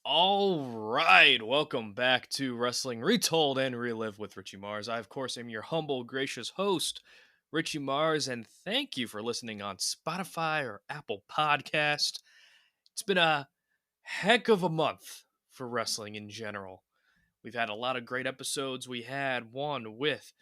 All right, welcome back to Wrestling Retold and Relive with Richie Mars. I, of course, am your humble, gracious host, Richie Mars, and thank you for listening on Spotify or Apple Podcast. It's been a heck of a month for wrestling in general. We've had a lot of great episodes. We had one with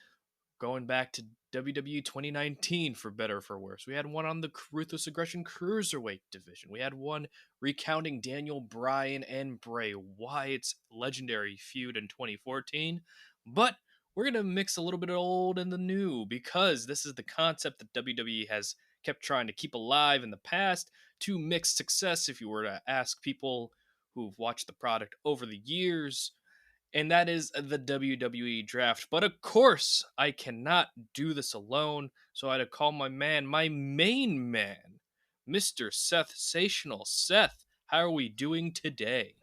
going back to WWE 2019 for better or for worse. We had one on the Ruthless Aggression Cruiserweight division. We had one recounting Daniel Bryan and Bray Wyatt's legendary feud in 2014. But we're going to mix a little bit of old and the new because this is the concept that WWE has kept trying to keep alive in the past to mixed success if you were to ask people who've watched the product over the years, and that is the WWE Draft. But of course, I cannot do this alone, so I had to call my man, my main man, Mr. Sethsational. Seth, how are we doing today?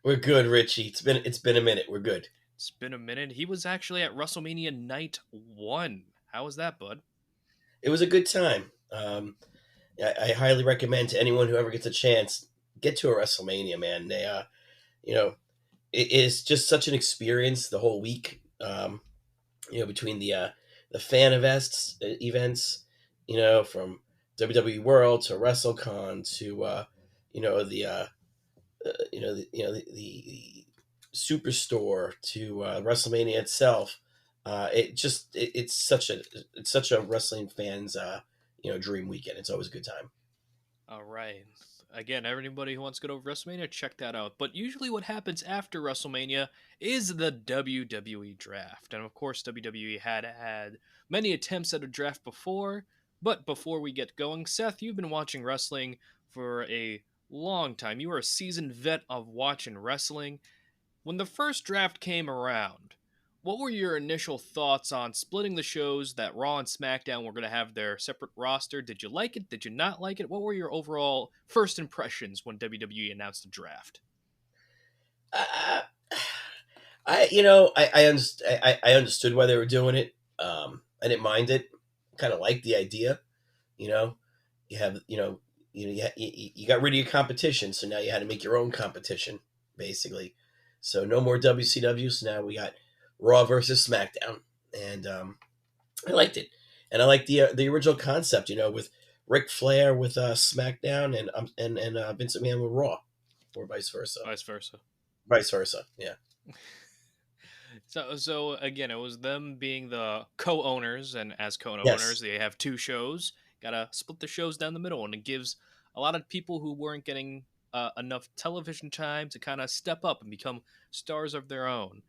We're good, Richie. It's been a minute. We're good. It's been a minute. He was actually at WrestleMania Night 1. How was that, bud? It was a good time. I highly recommend to anyone who ever gets a chance, get to a WrestleMania, man. You know, it is just such an experience the whole week. Between the fan events, from WWE World to WrestleCon to the Superstore to WrestleMania itself. It's such a wrestling fans dream weekend. It's always a good time. All right. Again, everybody who wants to go to WrestleMania, check that out. But usually, what happens after WrestleMania is the WWE Draft. And of course, WWE had many attempts at a draft before. But before we get going, Seth, you've been watching wrestling for a long time. You are a seasoned vet of watching wrestling. When the first draft came around, what were your initial thoughts on splitting the shows that Raw and SmackDown were going to have their separate roster? Did you like it? Did you not like it? What were your overall first impressions when WWE announced the draft? Uh, I understood why they were doing it. I didn't mind it. Kind of liked the idea. You know, you have you got rid of your competition, so now you had to make your own competition, basically. So no more WCW. So now we got Raw versus SmackDown, and I liked it, and I liked the original concept. With Ric Flair with SmackDown and Vince McMahon with Raw, or vice versa. Vice versa. Vice versa. Yeah. So again, it was them being the co-owners, and as co-owners, Yes. they have two shows. Gotta split the shows down the middle, and it gives a lot of people who weren't getting enough television time to kind of step up and become stars of their own.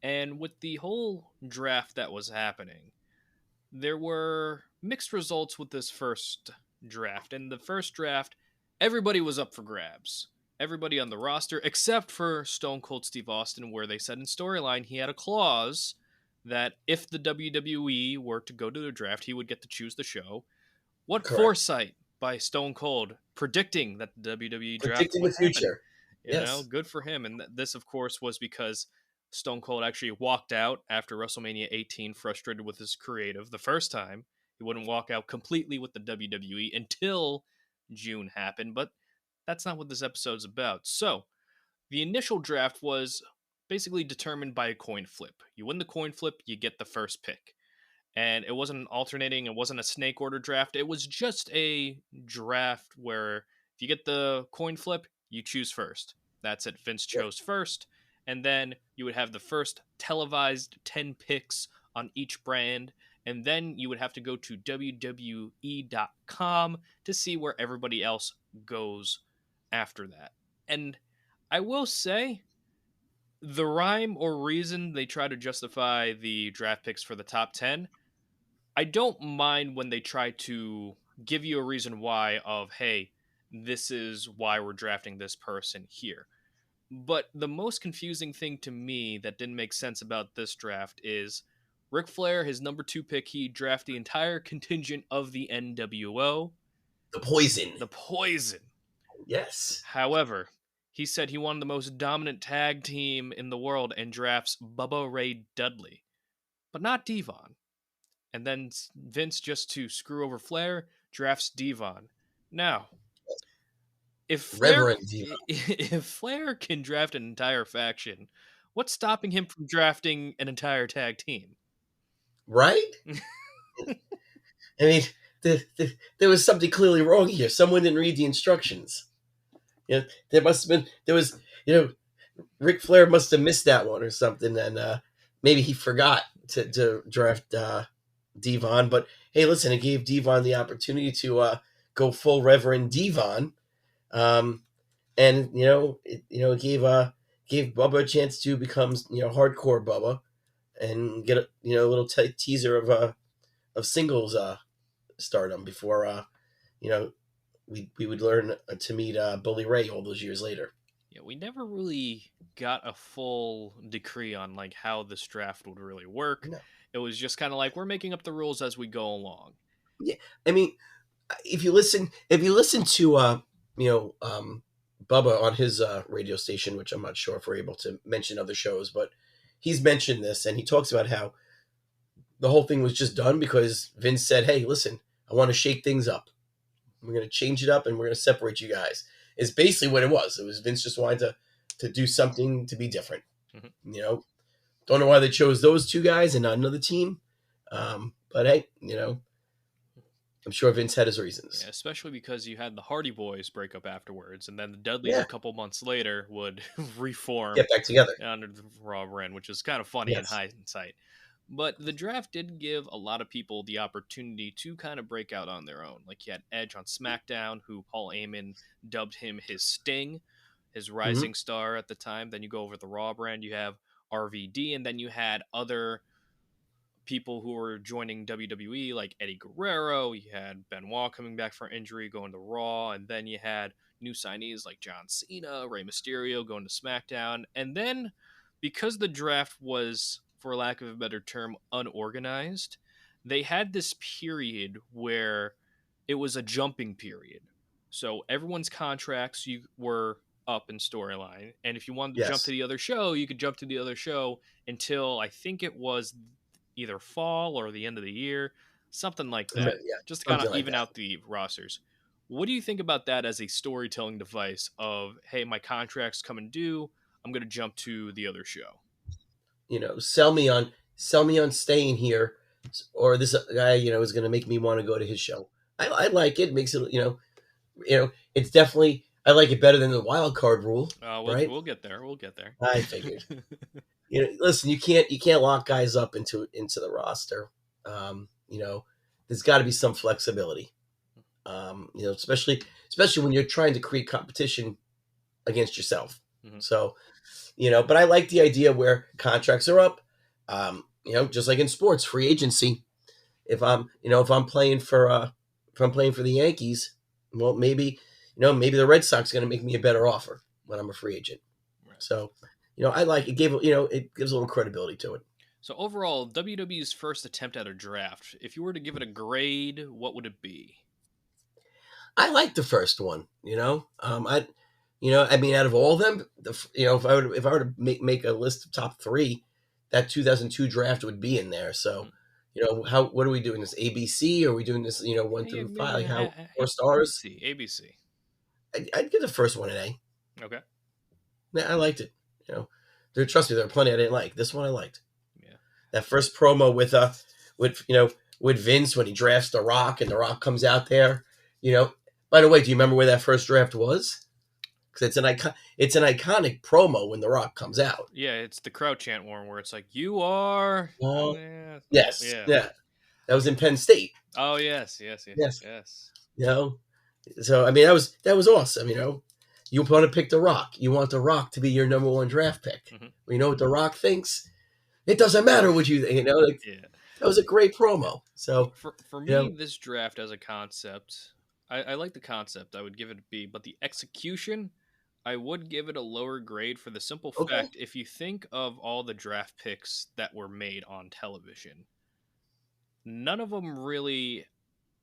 And with the whole draft that was happening, there were mixed results with this first draft. In the first draft, everybody was up for grabs. Everybody on the roster, except for Stone Cold Steve Austin, where they said in storyline he had a clause that if the WWE were to go to the draft, he would get to choose the show. What Correct. foresight by Stone Cold predicting that the WWE draft Predicting would the happen. future. Yes. Good for him. And this, of course, was because Stone Cold actually walked out after WrestleMania 18, frustrated with his creative the first time. He wouldn't walk out completely with the WWE until June happened, but that's not what this episode's about. So, the initial draft was basically determined by a coin flip. You win the coin flip, you get the first pick. And it wasn't alternating, it wasn't a snake order draft. It was just a draft where if you get the coin flip, you choose first. That's it. Vince Yep. chose first. And then you would have the first televised 10 picks on each brand. And then you would have to go to WWE.com to see where everybody else goes after that. And I will say, the rhyme or reason they try to justify the draft picks for the top 10, I don't mind when they try to give you a reason why of, hey, this is why we're drafting this person here. But the most confusing thing to me that didn't make sense about this draft is Ric Flair, his number 2 pick, he drafted the entire contingent of the NWO, The poison. the Poison. Yes. However, he said he wanted the most dominant tag team in the world and drafts Bubba Ray Dudley, but not Devon. And then Vince, just to screw over Flair, drafts Devon. Now, Reverend Diva, if Flair can draft an entire faction, what's stopping him from drafting an entire tag team? right? I mean, there was something clearly wrong here. Someone didn't read the instructions. There must have been, there was, Ric Flair must have missed that one or something, and maybe he forgot to draft Devon. But hey, listen, it gave Devon the opportunity to go full Reverend Devon, um, and it gave Bubba a chance to become hardcore Bubba and get a little teaser of singles stardom before you know we would learn to meet Bully Ray all those years later. Yeah, we never really got a full decree on like how this draft would really work. No, It was just kind of like we're making up the rules as we go along. yeah, I mean, if you listen to Bubba on his radio station, which I'm not sure if we're able to mention other shows, but he's mentioned this and he talks about how the whole thing was just done because Vince said, "Hey, listen, I want to shake things up. We're going to change it up and we're going to separate you guys." It's basically what it was. It was Vince just wanted to do something to be different. Mhm. Don't know why they chose those two guys and not another team. But hey, I'm sure Vince had his reasons. Yeah, especially because you had the Hardy Boys break up afterwards, and then the Dudleys Yeah, a couple months later would reform get back together. under the Raw brand, which is kind of funny in Yes. hindsight. But the draft did give a lot of people the opportunity to kind of break out on their own. Like you had Edge on SmackDown, who Paul Heyman dubbed him his Sting, his Hmm. rising star at the time. Then you go over the Raw brand, you have RVD, and then you had other people who were joining WWE, like Eddie Guerrero. You had Benoit coming back from injury, going to Raw, and then you had new signees like John Cena, Rey Mysterio going to SmackDown. And then because the draft was, for lack of a better term, unorganized, they had this period where it was a jumping period. So everyone's contracts you were up in storyline, and if you wanted to jump to Yes. the other show, you could jump to the other show until I think it was either fall or the end of the year, something like that, Yeah, just to kind of something like even that. out the rosters. What do you think about that as a storytelling device of, hey, my contract's coming due, I'm going to jump to the other show? Sell me on staying here, or this guy, is going to make me want to go to his show. I like it. Makes it, it's definitely I like it better than the wild card rule, right? We'll get there. We'll get there. I figured. Listen, you can't lock guys up into the roster. There's got to be some flexibility. Especially when you're trying to create competition against yourself. Mhm. So, but I like the idea where contracts are up. Just like in sports, free agency. If I'm playing for the Yankees, well, maybe the Red Sox are going to make me a better offer when I'm a free agent. Right. So, I like it gives a little credibility to it. So overall, WWE's first attempt at a draft, if you were to give it a grade, what would it be? I like the first one. I mean, out of all of them, if I were to make a list of top three, that 2002 draft would be in there. So, what are we doing? This ABC? Or are we doing this? One Yeah, through five? Like yeah, how 4 stars? ABC, ABC. I'd give the first one an A. Okay. Yeah, I liked it. Trust me, there are plenty I didn't like. This one I liked. Yeah. That first promo with Vince when he drafts The Rock and The Rock comes out there. By the way, do you remember where that first draft was? Because it's an iconic promo when The Rock comes out. Yeah, it's the crowd chant one where it's like, you are. Oh, Yeah. yes, Yeah. yeah, that was in Penn State. Oh, yes, yes, yes, Yes, yes. you know. So I mean, that was awesome. You want to pick The Rock. You want The Rock to be your number one draft pick. Hmm. You know what The Rock thinks? It doesn't matter what you think. Like, Yeah. that was a great promo. So For you me, know, this draft as a concept, I like the concept. I would give it a B, but the execution, I would give it a lower grade for the simple okay, fact if you think of all the draft picks that were made on television, none of them really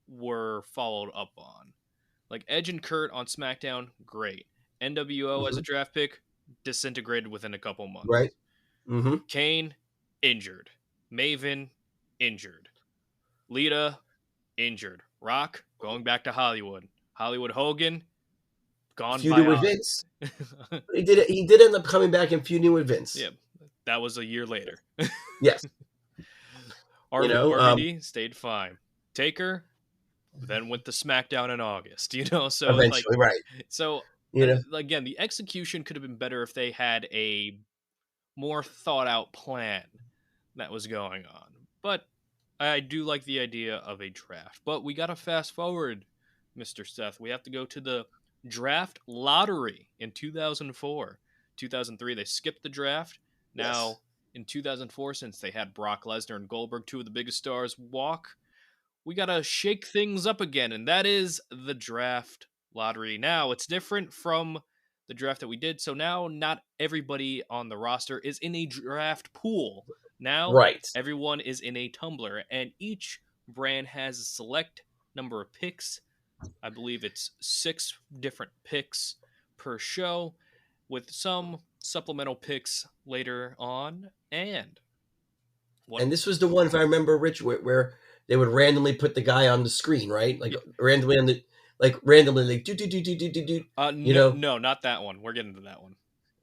were followed up on. Like Edge and Kurt on SmackDown, great. NWO as a hmm draft pick, disintegrated within a couple right, months. hmm Kane, injured. Maven, injured. Lita, injured. Rock, going back to Hollywood. Hollywood Hogan, gone feuding with beyond. Vince. He did end up coming back and feuding with Vince. Yeah, that was a year later. Yes. You know, RVD stayed fine. Taker then went to SmackDown in August. So it's like, eventually, right. so You know, again, the execution could have been better if they had a more thought out plan that was going on. But I do like the idea of a draft. But we got to fast forward, Mr. Seth. We have to go to the draft lottery in 2004. 2003, they skipped the draft. yes. Now, in 2004, since they had Brock Lesnar and Goldberg, two of the biggest stars, walk, we got to shake things up again. And that is the draft lottery. Now, it's different from the draft that we did. So now, not everybody on the roster is in a draft pool. Now, Right. everyone is in a tumbler, and each brand has a select number of picks. I believe it's 6 different picks per show, with some supplemental picks later on. And what? And this was the one, if I remember, Rich, where they would randomly put the guy on the screen, right? Like randomly on the, like randomly, like do. You No, know. no, not that one. We're getting to that one.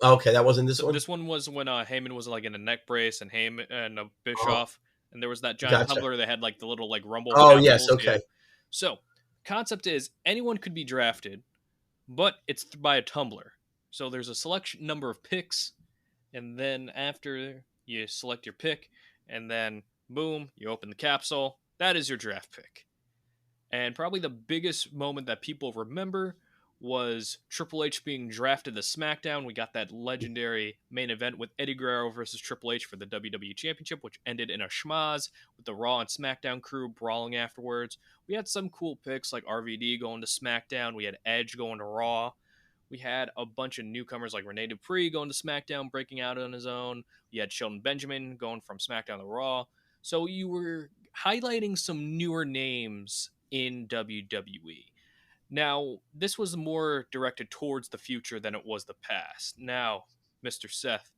Okay, that wasn't this So one. this one was when Heyman was like in a neck brace, and Heyman and Oh, Bischoff, and there was that giant gotcha. tumbler that had like the little like rumble Oh, yes. capsules. Yeah. Okay. So concept is anyone could be drafted, but it's by a tumbler. So there's a selection number of picks, and then after you select your pick, and then boom, you open the capsule. That is your draft pick. And probably the biggest moment that people remember was Triple H being drafted to SmackDown. We got that legendary main event with Eddie Guerrero versus Triple H for the WWE Championship, which ended in a schmaz with the Raw and SmackDown crew brawling afterwards. We had some cool picks like RVD going to SmackDown. We had Edge going to Raw. We had a bunch of newcomers like Rene Dupree going to SmackDown, breaking out on his own. We had Shelton Benjamin going from SmackDown to Raw. So you were highlighting some newer names in WWE. Now, this was more directed towards the future than it was the past. Now, Mr. Seth,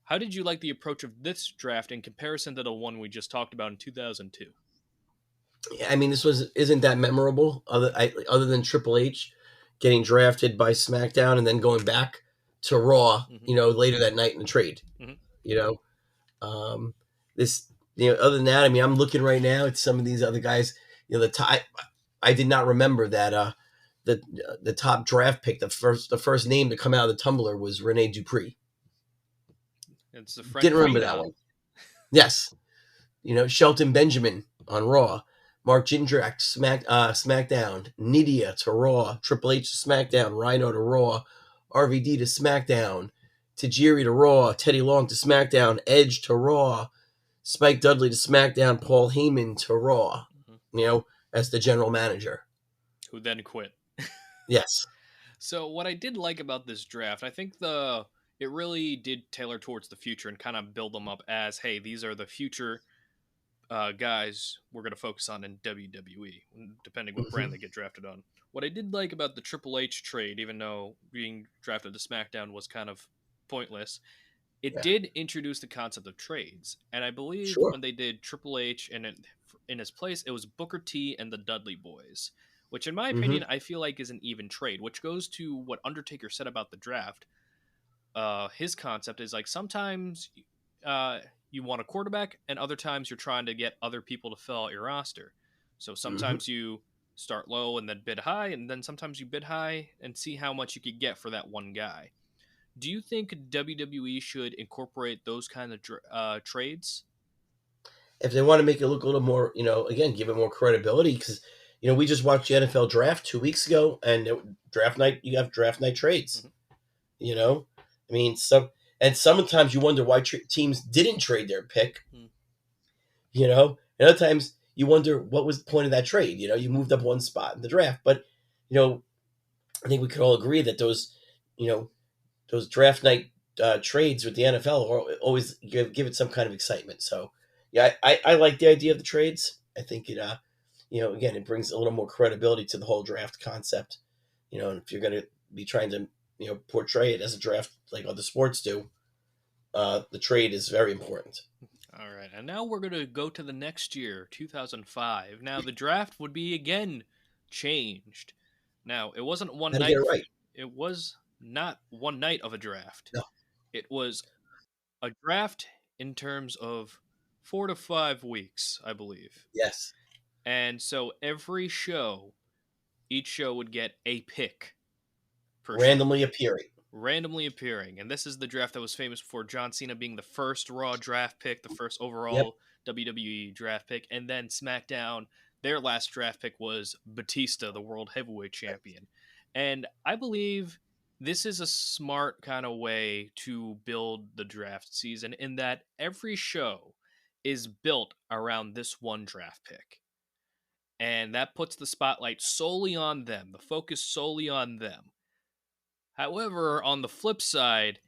how did you like the approach of this draft in comparison to the one we just talked about in 2002? I mean, this isn't that memorable, other than Triple H getting drafted by SmackDown and then going back to Raw, Mm-hmm. Later that night in the trade. Mm-hmm. You know, this, other than that, I mean, I'm looking right now at some of these other guys. I did not remember that the top draft pick, the first name to come out of the tumbler was Rene Dupree. It's the French Didn't remember phenom. that one. Yes, Shelton Benjamin on Raw, Mark Jindrak SmackDown, Nidia to Raw, Triple H to SmackDown, Rhino to Raw, RVD to SmackDown, Tajiri to Raw, Teddy Long to SmackDown, Edge to Raw, Spike Dudley to SmackDown, Paul Heyman to Raw, as the general manager. Who then quit. Yes. So what I did like about this draft, I think it really did tailor towards the future and kind of build them up as, hey, these are the future guys we're going to focus on in WWE, depending what brand they get drafted on. What I did like about the Triple H trade, even though being drafted to SmackDown was kind of pointless, it did introduce the concept of trades. And I believe when they did Triple H and in his place, it was Booker T and the Dudley Boys, which in my opinion, I feel like is an even trade, which goes to what Undertaker said about the draft. His concept is like sometimes you want a quarterback, and other times you're trying to get other people to fill out your roster. So sometimes you start low and then bid high, and then sometimes you bid high and see how much you could get for that one guy. Do you think WWE should incorporate those kind of trades? If they want to make it look a little more, again, give it more credibility, because we just watched the NFL draft 2 weeks ago, and draft night, you have draft night trades. I mean, sometimes you wonder why teams didn't trade their pick. And other times you wonder what was the point of that trade. You moved up one spot in the draft, but I think we could all agree that those draft night trades with the NFL always give it some kind of excitement. So yeah, I like the idea of the trades. I think it again, it brings a little more credibility to the whole draft concept. And if you're going to be trying to portray it as a draft like other sports do, the trade is very important. All right, and now we're going to go to the next year, 2005. Now the draft would be again changed. Now it wasn't one How to night. get it right. it was not one night of a draft. No. It was a draft in terms of 4 to 5 weeks, I believe. Yes. And so every show, each show would get a pick per show, Randomly appearing. randomly appearing. And this is the draft that was famous for John Cena being the first Raw draft pick, the first Yep. overall WWE draft pick. And then SmackDown, their last draft pick was Batista, the World Heavyweight Champion. And I believe this is a smart kind of way to build the draft season in that every show is built around this one draft pick. And that puts the spotlight solely on them, the focus solely on them. However, on the flip side,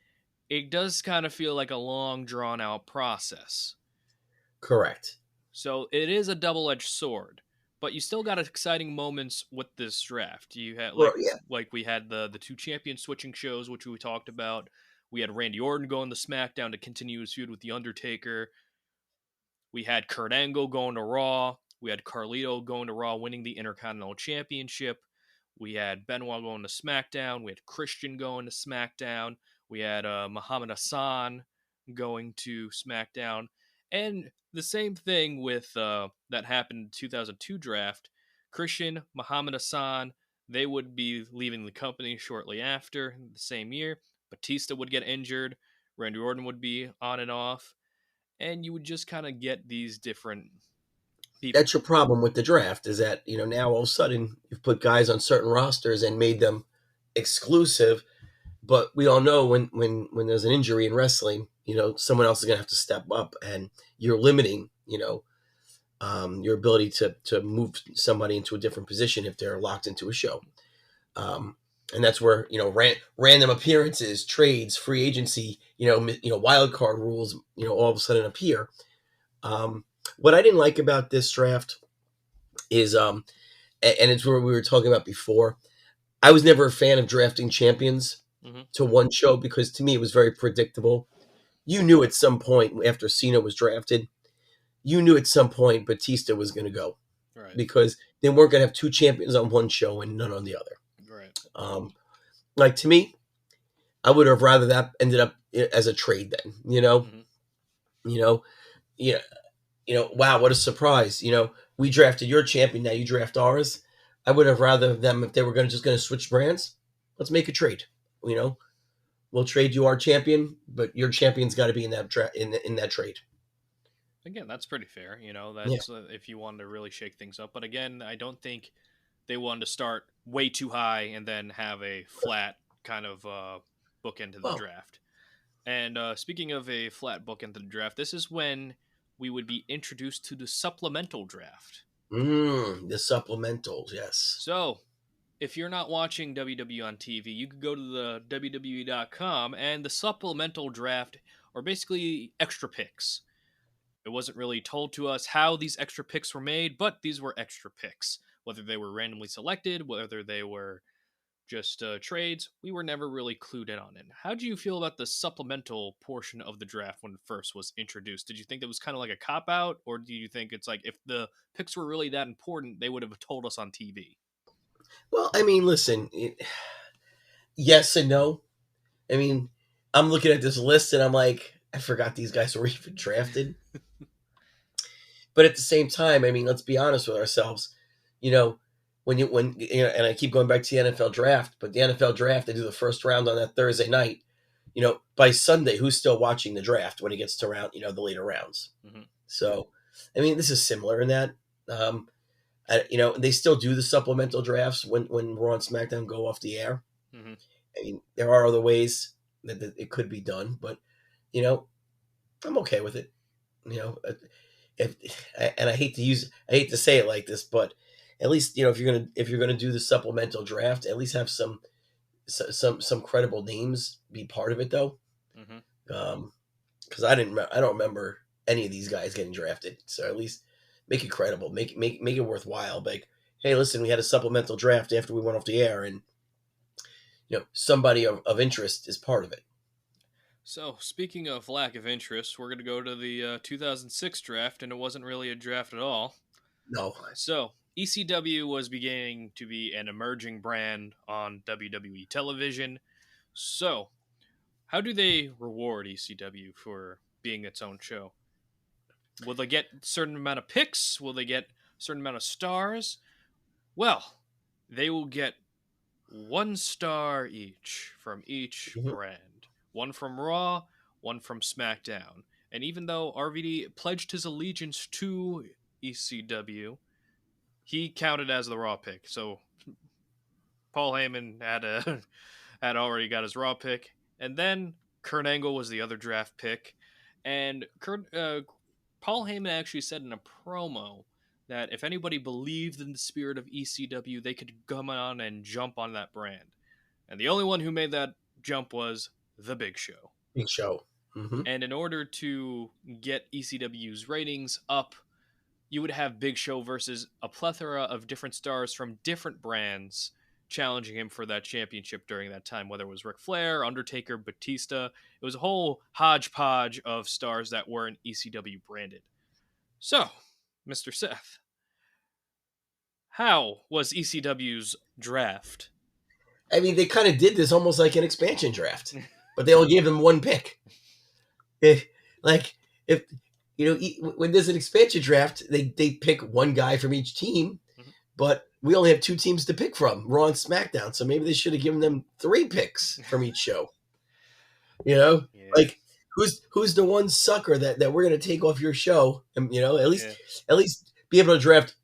it does kind of feel like a long, drawn out process. Correct. So it is a double edged sword, but you still got exciting moments with this draft. You had Well, yeah. like we had the two champion switching shows, which we talked about. We had Randy Orton going to SmackDown to continue his feud with The Undertaker. We had Kurt Angle going to Raw. We had Carlito going to Raw, winning the Intercontinental Championship. We had Benoit going to SmackDown. We had Christian going to SmackDown. We had Muhammad Hassan going to SmackDown. And the same thing with that happened in the 2002 draft. Christian, Muhammad Hassan, they would be leaving the company shortly after the same year. Batista would get injured. Randy Orton would be on and off. And you would just kind of get these different people. That's your problem with the draft is that, now all of a sudden you've put guys on certain rosters and made them exclusive. But we all know when there's an injury in wrestling, someone else is going to have to step up, and you're limiting, your ability to move somebody into a different position if they're locked into a show. And that's where, random appearances, trades, free agency, wild card rules, all of a sudden appear. What I didn't like about this draft is, and it's what we were talking about before, I was never a fan of drafting champions to one show because to me it was very predictable. You knew at some point after Cena was drafted, you knew at some point Batista was going to go. Right. Because they weren't going to have two champions on one show and none on the other. Right. Like to me, I would have rather that ended up as a trade then, wow, what a surprise. We drafted your champion, now you draft ours. I would have rather them if they were just going to switch brands. Let's make a trade. We'll trade you our champion, but your champion's got to be in that in that trade. Again, that's pretty fair. That's if you wanted to really shake things up. But again, I don't think they wanted to start way too high and then have a flat kind of bookend to the draft. And speaking of a flat bookend to the draft, this is when we would be introduced to the supplemental draft. The supplementals, yes. So, if you're not watching WWE on TV, you could go to the WWE.com, and the supplemental draft are basically extra picks. It wasn't really told to us how these extra picks were made, but these were extra picks. Whether they were randomly selected, whether they were just trades, we were never really clued in on it. How do you feel about the supplemental portion of the draft when it first was introduced? Did you think that was kind of like a cop-out, or do you think it's like if the picks were really that important, they would have told us on TV? Well, I mean, listen, yes and no. I mean, I'm looking at this list and I'm like, I forgot these guys were even drafted. But at the same time, I mean, let's be honest with ourselves. And I keep going back to the NFL draft, but the NFL draft, they do the first round on that Thursday night. By Sunday, who's still watching the draft when it gets to round, the later rounds? Mm-hmm. So, I mean, this is similar in that. They still do the supplemental drafts when Raw and SmackDown go off the air. Mm-hmm. I mean, there are other ways that it could be done, but I'm okay with it. I hate to say it like this, but at least if you're gonna do the supplemental draft, at least have some credible names be part of it though. Mm-hmm. Because I don't remember any of these guys getting drafted, so at least make it credible, make it worthwhile. Like, hey, listen, we had a supplemental draft after we went off the air, and somebody of interest is part of it. So, speaking of lack of interest, we're going to go to the 2006 draft, and it wasn't really a draft at all. No. So, ECW was beginning to be an emerging brand on WWE television. So, how do they reward ECW for being its own show? Will they get a certain amount of picks? Will they get a certain amount of stars? Well, they will get 1 star each from each Mhm. brand. One from Raw, one from SmackDown. And even though RVD pledged his allegiance to ECW, he counted as the Raw pick. So Paul Heyman had already got his Raw pick, and then Kurt Angle was the other draft pick, and Paul Heyman actually said in a promo that if anybody believed in the spirit of ECW, they could come on and jump on that brand, and the only one who made that jump was the Big Show. Big Show. And in order to get ECW's ratings up, you would have Big Show versus a plethora of different stars from different brands challenging him for that championship during that time, whether it was Ric Flair, Undertaker, Batista. It was a whole hodgepodge of stars that weren't ECW branded. So, Mr. Seth, how was ECW's draft? I mean, they kind of did this almost like an expansion draft, but they only gave them one pick. Like if when there's an expansion draft, they pick one guy from each team, Mhm. but we only have two teams to pick from, Raw and SmackDown. So maybe they should have given them 3 picks from each show. Yeah. Like who's the one sucker that we're gonna take off your show, and Yeah. at least be able to draft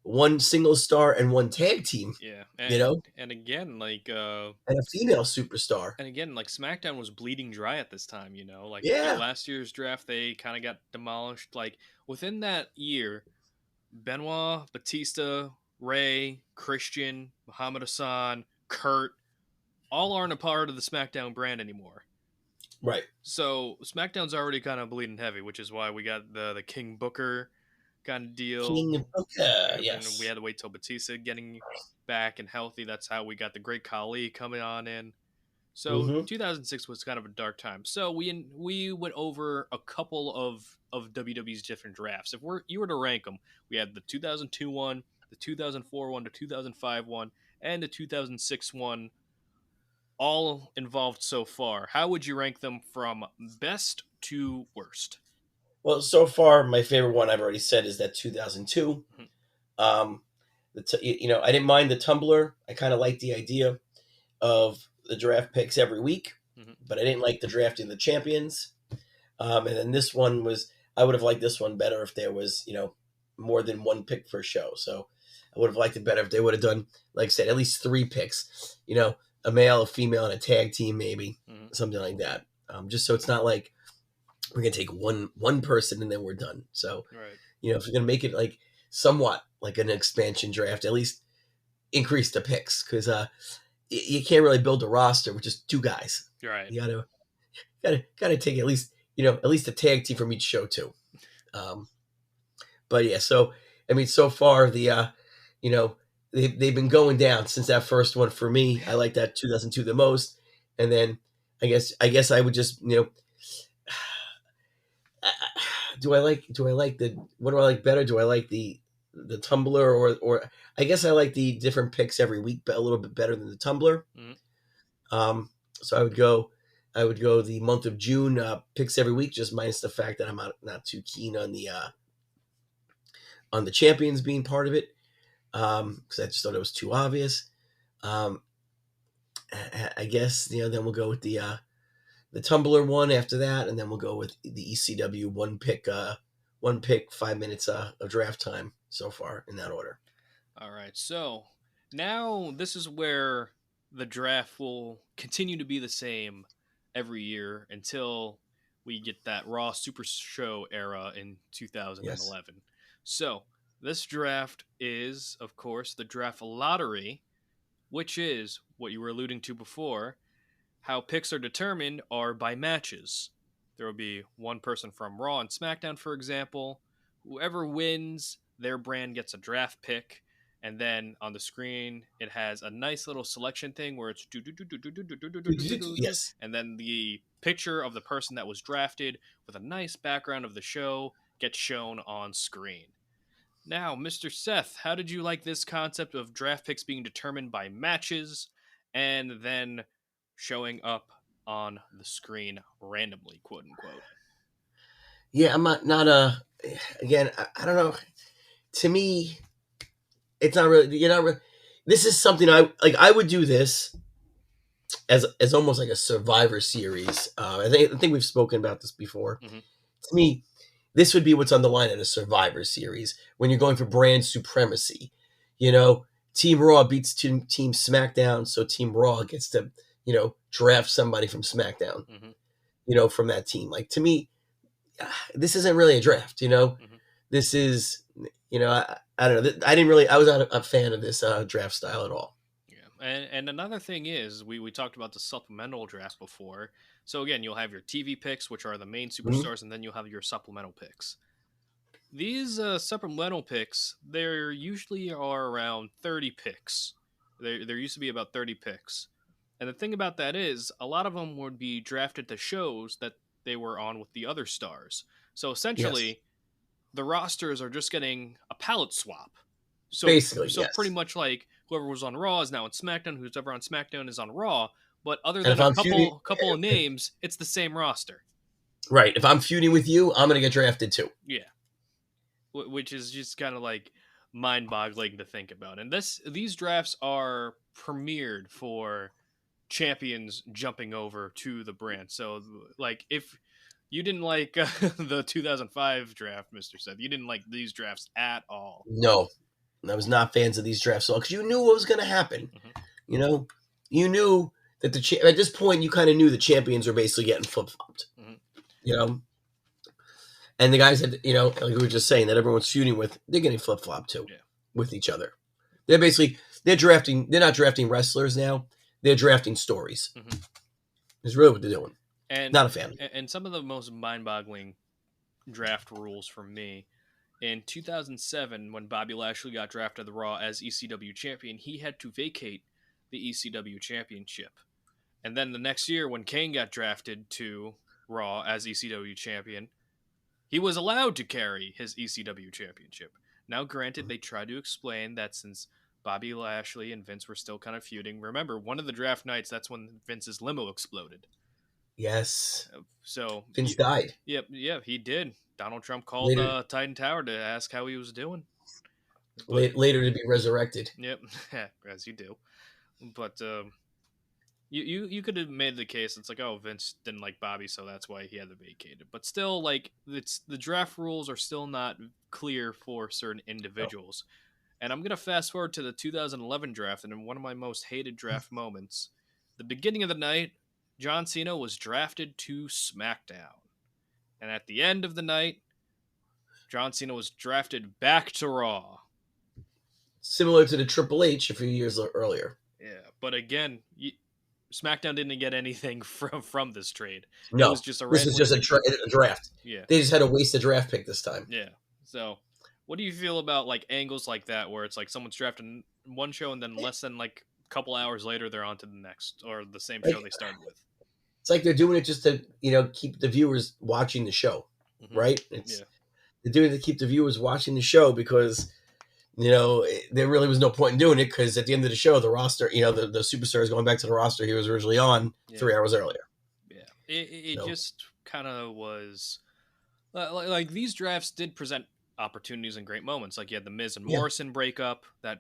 one single star and one tag team, Yeah. you know, And again, and a female superstar. SmackDown was bleeding dry at this time, Yeah, last year's draft, they kind of got demolished. Like, within that year, Benoit, Batista, Ray, Christian, Muhammad Hassan, Kurt, all aren't a part of the SmackDown brand anymore. right. So SmackDown's already kind of bleeding heavy, which is why we got the King Booker kind of deal. King of Booker, And we yes. had to wait till Batista getting back and healthy. That's how we got the Great Khali coming on in. So Hmm. 2006 was kind of a dark time. So we went over a couple of WWE's different drafts. If you were to rank them, we had the 2002 one, the 2004 one, the 2005 one, and the 2006 one, all involved so far. How would you rank them from best to worst? Well, so far, my favorite one I've already said is that 2002. Mhm. Um, I didn't mind the Tumblr. I kind of liked the idea of the draft picks every week, Mhm. but I didn't like the drafting the champions. And then this one I would have liked this one better if there was, more than one pick per show. So I would have liked it better if they would have done, like I said, at least 3 picks, a male, a female, and a tag team, maybe Mhm. something like that. Just so it's not like we're going to take one person and then we're done. So, Right. if you're going to make it like somewhat like an expansion draft, at least increase the picks, because you can't really build a roster with just 2 guys. Right. You gotta take at least a tag team from each show too. But yeah, so I mean, so far you know, they've been going down since that first one for me. I like that 2002 the most, and then I guess I would just do I like the what do I like better? Do I like the Tumblr or I guess I like the different picks every week, but a little bit better than the Tumblr. Mhm. So I would go the month of June picks every week, just minus the fact that I'm not too keen on the champions being part of it, because I just thought it was too obvious. Um, I guess then we'll go with the Tumblr one after that, and then we'll go with the ECW one pick 5 minutes of draft time so far in that order. All right. So now this is where the draft will continue to be the same every year until we get that Raw Super Show era in Yes. 2011. So this draft is, of course, the draft lottery, which is what you were alluding to before. How picks are determined are by matches. There will be one person from Raw and SmackDown, for example. Whoever wins, their brand gets a draft pick. And then on the screen, it has a nice little selection thing where it's Yes. and then the picture of the person that was drafted with a nice background of the show gets shown on screen. Now, Mr. Seth, how did you like this concept of draft picks being determined by matches and then showing up on the screen randomly, quote unquote? Yeah, I'm not again. I don't know. To me, it's not really. You're not. This is something I like. I would do this as almost like a Survivor series. I think we've spoken about this before. Hmm. To me, this would be what's on the line in a Survivor series when you're going for brand supremacy. You know, Team Raw beats Team SmackDown, so Team Raw gets to draft somebody from SmackDown. Hmm. From that team. Like to me, this isn't really a draft. Hmm. This is I don't know. I didn't really. I was not a fan of this draft style at all. Yeah. And another thing is, we talked about the supplemental draft before. So again, you'll have your TV picks, which are the main Mhm. superstars, and then you'll have your supplemental picks. These supplemental picks, there usually are around 30 picks. There used to be about 30 picks. And the thing about that is, a lot of them would be drafted to shows that they were on with the other stars. So Yes, essentially, the rosters are just getting a palette swap. So basically so pretty yes. much like whoever was on Raw is now on SmackDown, who's ever on SmackDown is on Raw, but other And than if a I'm feuding, couple of names, it's the same roster. right? If I'm feuding with you, I'm gonna get drafted too. Yeah. Which is just kind of like mind-boggling to think about. And these drafts are premiered for champions jumping over to the brand. So like if you didn't like the 2005 draft, Mr. Seth, you didn't like these drafts at all. No, I was not fans of these drafts at all because you knew what was gonna happen. Hmm. You know, you knew that at this point you kind of knew the champions were basically getting flip flopped. Hmm. You know, and the guys that like we were just saying that everyone's feuding with, they're getting flip flopped too Yeah. with each other. They're drafting. They're not drafting wrestlers now. They're drafting stories. Hmm. Is really what they're doing. And Not a fan. and some of the most mind-boggling draft rules for me in 2007 when Bobby Lashley got drafted to the Raw as ECW champion, he had to vacate the ECW championship. And then the next year when Kane got drafted to Raw as ECW champion, he was allowed to carry his ECW championship. Now, granted, they tried to explain that since Bobby Lashley and Vince were still kind of feuding. Remember, one of the draft nights, that's when Vince's limo exploded. Yes, So, Vince died yep, yeah, he did. Donald Trump called later. Titan Tower to ask how he was doing. But, Later to be resurrected. yep, as you do. But you could have made the case. It's like, oh, Vince didn't like Bobby, so that's why he had to vacate it. But still, like, it's the draft rules are still not clear for certain No. individuals. And I'm gonna fast forward to the 2011 draft, and in one of my most hated draft moments, the beginning of the night, John Cena was drafted to SmackDown, and at the end of the night, John Cena was drafted back to Raw. Similar to the Triple H a few years earlier. Yeah, but again, SmackDown didn't get anything from this trade. It was No, just a this is randomly. just a draft. Yeah, They just had to waste a draft pick this time. yeah. So, what do you feel about like angles like that, where it's like someone's drafted in one show and then less than like a couple hours later they're on to the next or the same show Like they started with? it's like they're doing it just to keep the viewers watching the show, Hmm. right? Yeah, They're doing it to keep the viewers watching the show because there really was no point in doing it because at the end of the show, the roster, the superstar is going back to the roster he was originally on yeah, 3 hours earlier. yeah. It No, just kind of was like these drafts did present opportunities and great moments. Like you had the Miz and yeah, Morrison breakup that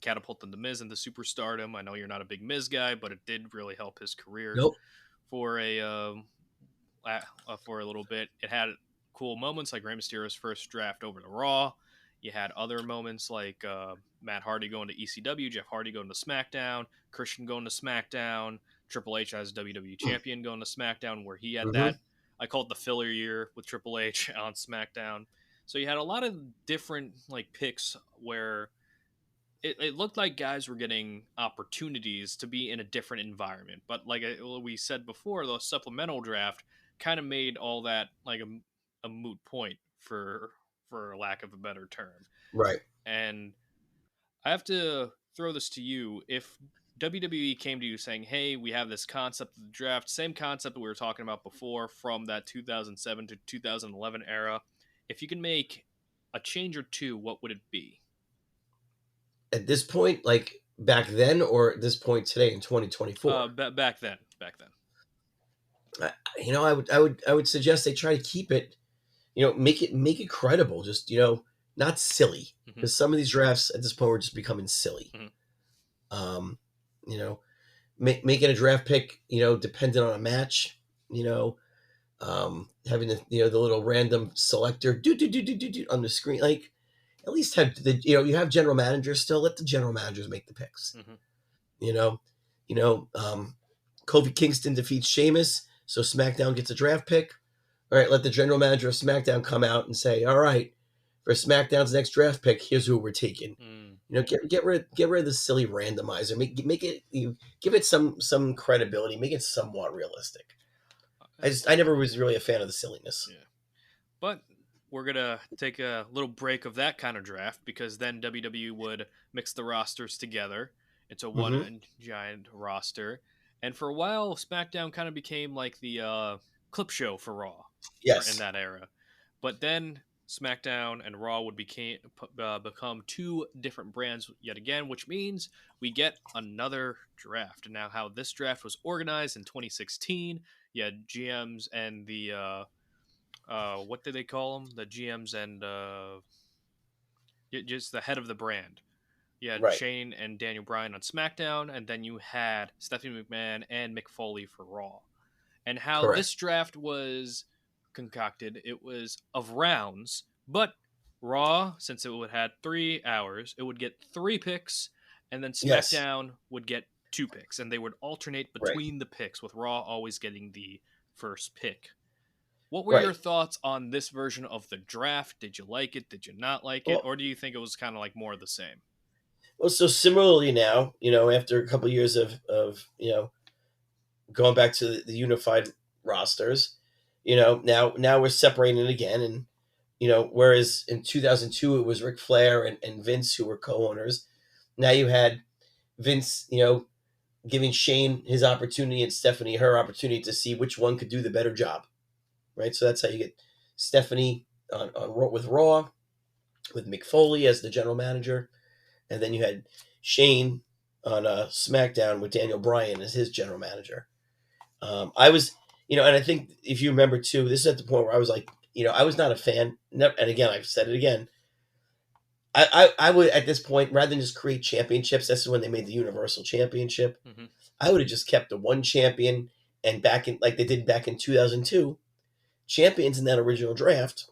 catapulted the Miz into superstardom. I know you're not a big Miz guy, but it did really help his career nope, for for a little bit. It had cool moments like Rey Mysterio's first draft over to Raw. You had other moments like Matt Hardy going to ECW, Jeff Hardy going to SmackDown, Christian going to SmackDown, Triple H as WWE champion going to SmackDown, where he had hmm that. I call it the filler year with Triple H on SmackDown. So you had a lot of different like picks where it looked like guys were getting opportunities to be in a different environment. But like we said before, the supplemental draft kind of made all that like a moot point for lack of a better term. right. And I have to throw this to you. If WWE came to you saying, "Hey, we have this concept of the draft, same concept that we were talking about before from that 2007 to 2011 era. If you can make a change or two, what would it be? At this point, like back then, or at this point today in 2024, Back then, back then. I would suggest they try to keep it, make it credible, just not silly, Hmm. because some of these drafts at this point were just becoming silly. Hmm. Um, you know, making a draft pick, dependent on a match, having the little random selector do on the screen, like at least have you have general managers still. Let the general managers make the picks. Hmm. You know, you know, Kofi Kingston defeats Sheamus, so SmackDown gets a draft pick. All right, let the general manager of SmackDown come out and say, all right, for SmackDown's next draft pick, here's who we're taking. Mm. Get rid of the silly randomizer. Make it give it some credibility. Make it somewhat realistic. I never was really a fan of the silliness. Yeah. But we're gonna take a little break of that kind of draft because then WWE would mix the rosters together into Hmm. one giant roster, and for a while, SmackDown kind of became like the clip show for Raw, in Yes. that era. But then SmackDown and Raw would become two different brands yet again, which means we get another draft. Now, how this draft was organized in 2016, you had GMs and the what did they call them? The GMs and just the head of the brand. You had Right. Shane and Daniel Bryan on SmackDown, and then you had Stephanie McMahon and Mick Foley for Raw. And how Correct. this draft was concocted, it was of rounds, but Raw, since it would had 3 hours, it would get 3 picks, and then Yes. SmackDown would get 2 picks, and they would alternate Right. between the picks, with Raw always getting the first pick. What were your Right. thoughts on this version of the draft? Did you like it? Did you not like it? Well, Or do you think it was kind of like more of the same? so similarly now, after a couple of years of going back to the unified rosters, now we're separating it again, and whereas in 2002 it was Ric Flair and Vince who were co-owners, now you had Vince, giving Shane his opportunity and Stephanie her opportunity to see which one could do the better job, right? So that's how you get Stephanie on with Raw, with Mick Foley as the general manager, and then you had Shane on SmackDown with Daniel Bryan as his general manager. I was, and I think if you remember too, this is at the point where I was like, I was not a fan. And again, I've said it again. I would at this point, rather than just create championships, this is when they made the Universal Championship. Hmm. I would have just kept the one champion, and back in like they did back in 2002, champions in that original draft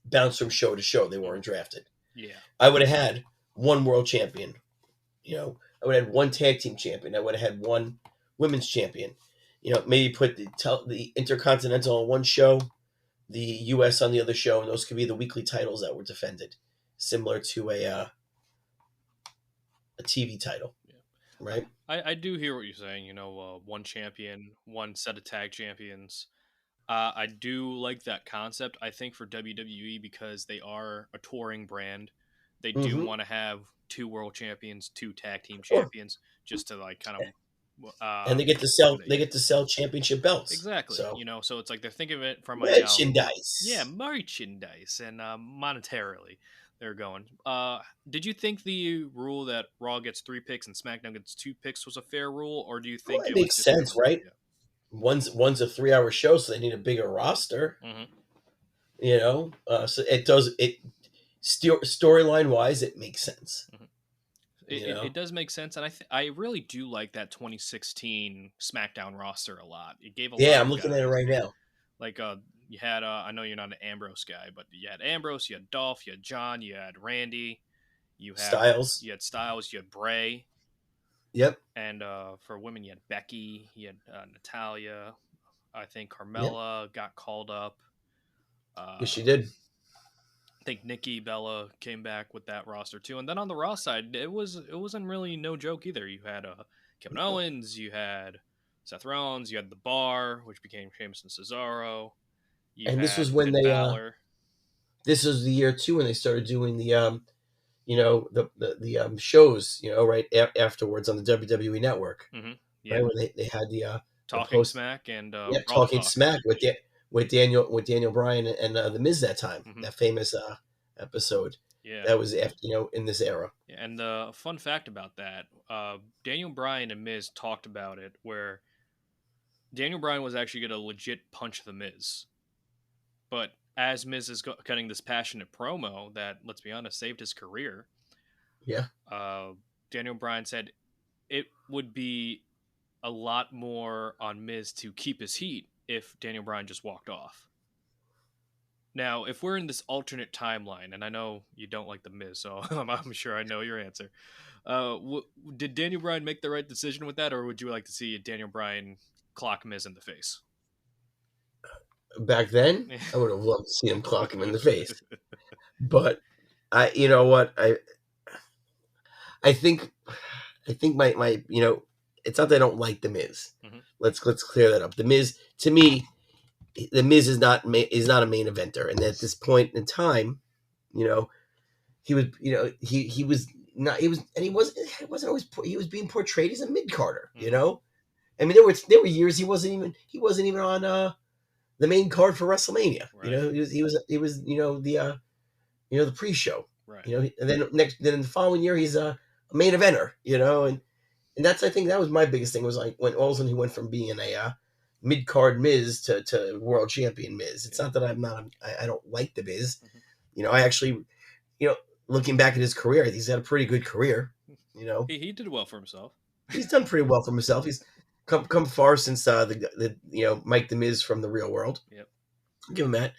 bounced from show to show. They weren't drafted. Yeah. I would have had one world champion. I would have had one tag team champion. I would have had one women's champion. Maybe put the Intercontinental on one show, the U.S. on the other show, and those could be the weekly titles that were defended, similar to a TV title, Yeah. right? I do hear what you're saying. One champion, one set of tag champions. I do like that concept. I think for WWE, because they are a touring brand, they do Mm-hmm. want to have two world champions, two tag team Sure. champions, just to like kind of And they get to sell. accommodate. They get to sell championship belts. Exactly. So So it's like they're thinking of it from a yeah, merchandise. merchandise and monetarily they're going. Did you think the rule that Raw gets 3 picks and SmackDown gets 2 picks was a fair rule, or do you Well, think it it was makes just sense, right? yeah? One's a 3 hour show, so they need a bigger roster. Hmm. So it does it. Storyline wise, it makes sense. Hmm. You It know. does make sense, and I really do like that 2016 SmackDown roster a lot. It gave a Yeah, lot I'm of looking at it guys right now. like you had I know you're not an Ambrose guy, but you had Ambrose, you had Dolph, you had John, you had Randy, Styles. you had Styles, you had Bray, Yep. and for women you had Becky, you had Natalia. I think Yep. Carmella got called up. Yes, she Uh, did. I think Nikki Bella came back with that roster too. And then on the Raw side, it wasn't really no joke either. You had Kevin Owens, you had Seth Rollins, you had The Bar, which became Sheamus and Cesaro. You And this was had when Finn they. Balor. This was the year too when they started doing the shows, right afterwards on the WWE Network, Hmm. Yeah, right when they had the Talking post. Smack and Yeah, Raw talking Talk. smack with Daniel Bryan and the Miz that time. Hmm. That famous episode. Yeah. That was after, in this era. And the fun fact about that, Daniel Bryan and Miz talked about it, where Daniel Bryan was actually going to legit punch the Miz, but as Miz is cutting this passionate promo that, let's be honest, saved his career, Yeah. uh, Daniel Bryan said it would be a lot more on Miz to keep his heat if Daniel Bryan just walked off. Now, if we're in this alternate timeline, and I know you don't like the Miz, so I'm sure I know your answer. Did Daniel Bryan make the right decision with that, or would you like to see Daniel Bryan clock Miz in the face? Back then, I would have loved to see him clock him in the face. But you know what? I think my it's not that I don't like the Miz. Mhm. Let's clear that up. The Miz, to me, the Miz is not a main eventer, and at this point in time, he was he was not he was and he wasn't always he was being portrayed as a mid carder. Mhm. I mean, there were years he wasn't even on the main card for WrestleMania. Right. He was the pre-show. Right. And then in the following year he's a main eventer. And that's, I think that was my biggest thing, was like when all of a sudden he went from being a mid card Miz to world champion Miz. It's not that I don't like the Miz. I actually, looking back at his career, he's had a pretty good career. He did well for himself. He's done pretty well for himself. He's come far since the Mike the Miz from the Real World. Yep. Give him that.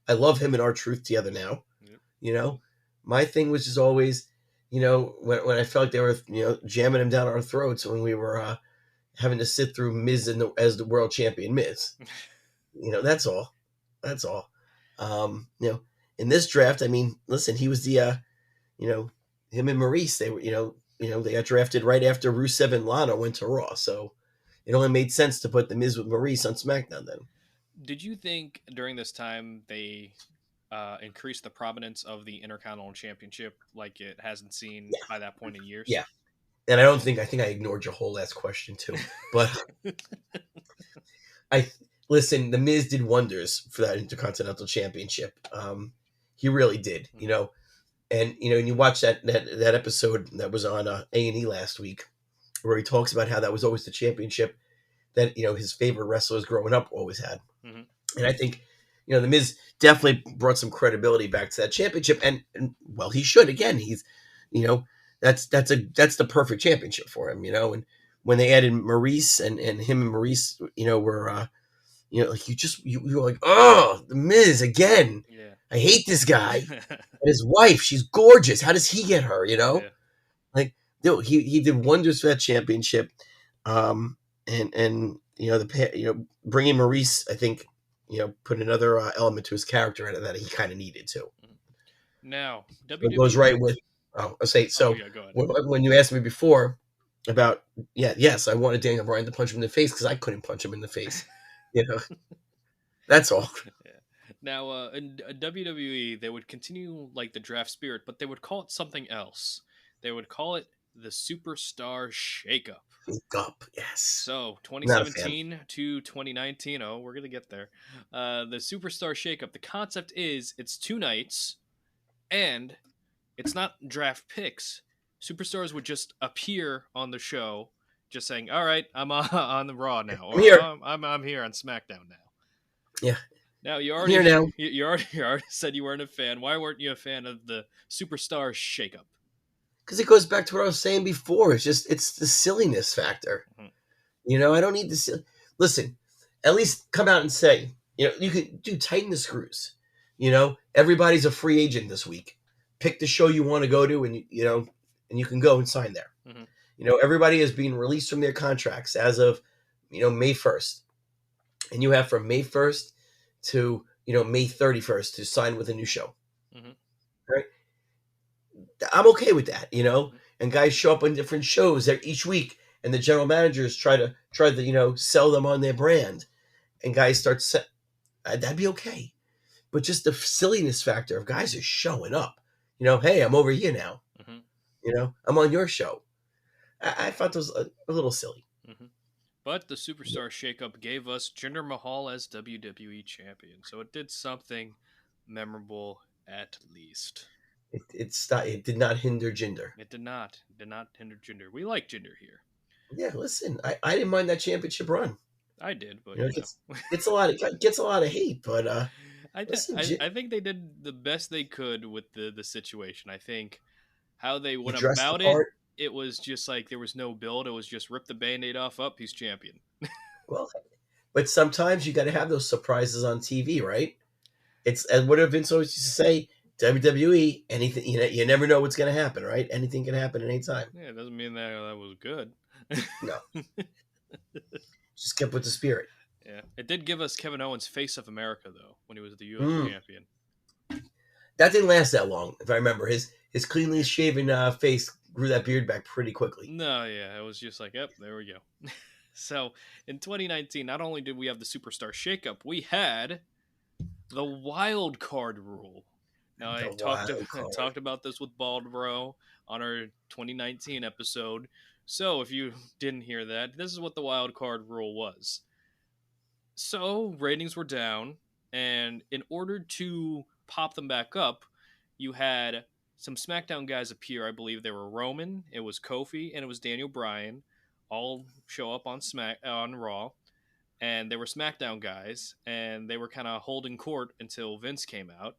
I love him and R-Truth together now. Yep. My thing was just always, when I felt like they were, jamming him down our throats when we were having to sit through Miz as the world champion Miz. That's all. That's all. In this draft, I mean, listen, he was the, him and Maurice, they were, they got drafted right after Rusev and Lana went to Raw. So it only made sense to put the Miz with Maurice on SmackDown then. Did you think during this time they increased the prominence of the Intercontinental Championship like it hasn't seen by that point in years? Yeah. And I think I ignored your whole last question too. But listen, the Miz did wonders for that Intercontinental Championship. He really did, and you watch that episode that was on A&E last week, where he talks about how that was always the championship that his favorite wrestlers growing up always had. Mm-hmm. And I think the Miz definitely brought some credibility back to that championship, and well, he should. Again, he's that's the perfect championship for him. And when they added Maurice and him and Maurice, were like you were like, oh, the Miz again. Yeah. I hate this guy. And his wife, she's gorgeous. How does he get her? Yeah. Like, dude, he did wonders for that championship. And bringing Maurice, I think, put another element to his character that he kind of needed to. Now, WWE goes right with. I'll say so. Yeah, go ahead. When you asked me before about, yes, I wanted Daniel Bryan to punch him in the face because I couldn't punch him in the face. That's all. Yeah. Now, in WWE, they would continue like the draft spirit, but they would call it something else. They would call it the Superstar Shakeup. Shakeup, yes. So 2017 to 2019. Oh, we're gonna get there. The Superstar Shakeup. The concept is it's 2 nights, and it's not draft picks. Superstars would just appear on the show, just saying, "All right, I'm on the Raw now, or I'm here on SmackDown now." Yeah. Now you already said you weren't a fan. Why weren't you a fan of the Superstar Shakeup? Because it goes back to what I was saying before. It's the silliness factor. Mm-hmm. I don't need to listen. At least come out and say, you can tighten the screws. Everybody's a free agent this week. Pick the show you want to go to, and and you can go and sign there. Mm-hmm. Everybody is being released from their contracts as of May 1st, and you have from May 1st to May 31st to sign with a new show. Mm-hmm. Right? I'm okay with that, and guys show up on different shows each week, and the general managers try to sell them on their brand, and guys start that'd be okay. But just the silliness factor of guys are showing up, hey, I'm over here now, mm-hmm. I'm on your show. I thought those a little silly. Mm-hmm. But the Superstar Shakeup gave us Jinder Mahal as WWE champion, so it did something memorable At least. It did not hinder Jinder. It did not. Did not hinder Jinder. We like Jinder here. Yeah, listen, I didn't mind that championship run. I did, but You know, you know. gets a lot of hate, but listen, I think they did the best they could with the situation. I think how they he went dressed the about it, part. it was just like there was no build. It was just rip the band-aid off, up, he's champion. Well, but sometimes you got to have those surprises on TV, right? It's and what did Vince always used to say? WWE, anything you never know what's going to happen, right? Anything can happen at any time. Yeah, it doesn't mean that was good. No, just kept with the spirit. Yeah, it did give us Kevin Owens Face of America though when he was the U.S. Mm. champion. That didn't last that long, if I remember. His cleanly shaven face grew that beard back pretty quickly. No, yeah, it was just like, yep, there we go. So in 2019, not only did we have the Superstar Shakeup, we had the wild card rule. Now I The wild card. talked about this with Bald Bro on our 2019 episode. So if you didn't hear that, this is what the wild card rule was. So ratings were down, and in order to pop them back up, you had some SmackDown guys appear. I believe they were Roman, it was Kofi, and it was Daniel Bryan. All show up on Raw, and they were SmackDown guys, and they were kind of holding court until Vince came out,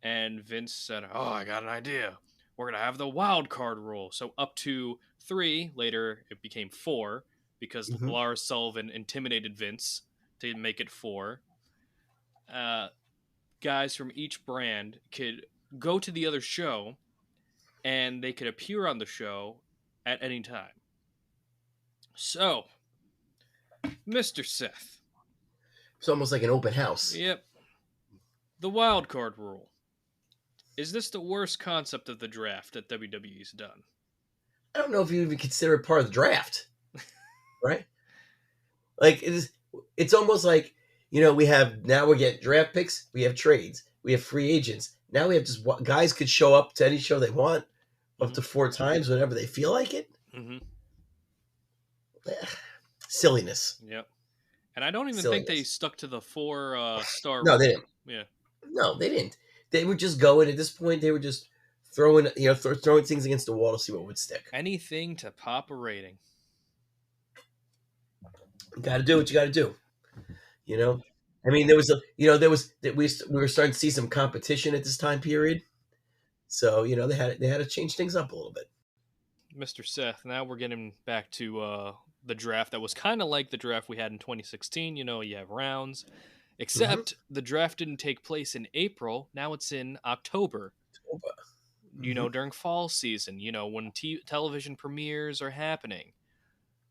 and Vince said, "Oh, I got an idea. We're gonna have the wild card rule." So up to 3. Later, it became 4 because Mm-hmm. Lars Sullivan intimidated Vince to make it 4. Guys from each brand could go to the other show, and they could appear on the show at any time. So, Mr. Seth. It's almost like an open house. Yep. The wild card rule. Is this the worst concept of the draft that WWE's done? I don't know if you even consider it part of the draft, right? Like it's almost like we're getting draft picks, we have trades, we have free agents. Now we have just guys could show up to any show they want up to 4 times whenever they feel like it. Mm-hmm. Silliness. Yep. And I don't even think they stuck to the 4-star. No, they didn't. Yeah. No, they didn't. They were just going at this point. They were just throwing things against the wall to see what would stick. Anything to pop a rating. You got to do what you got to do. I mean, we were starting to see some competition at this time period, so they had to change things up a little bit. Mr. Seth, now we're getting back to the draft that was kind of like the draft we had in 2016. You have rounds, except the draft didn't take place in April. Now it's in October. During fall season. When television premieres are happening.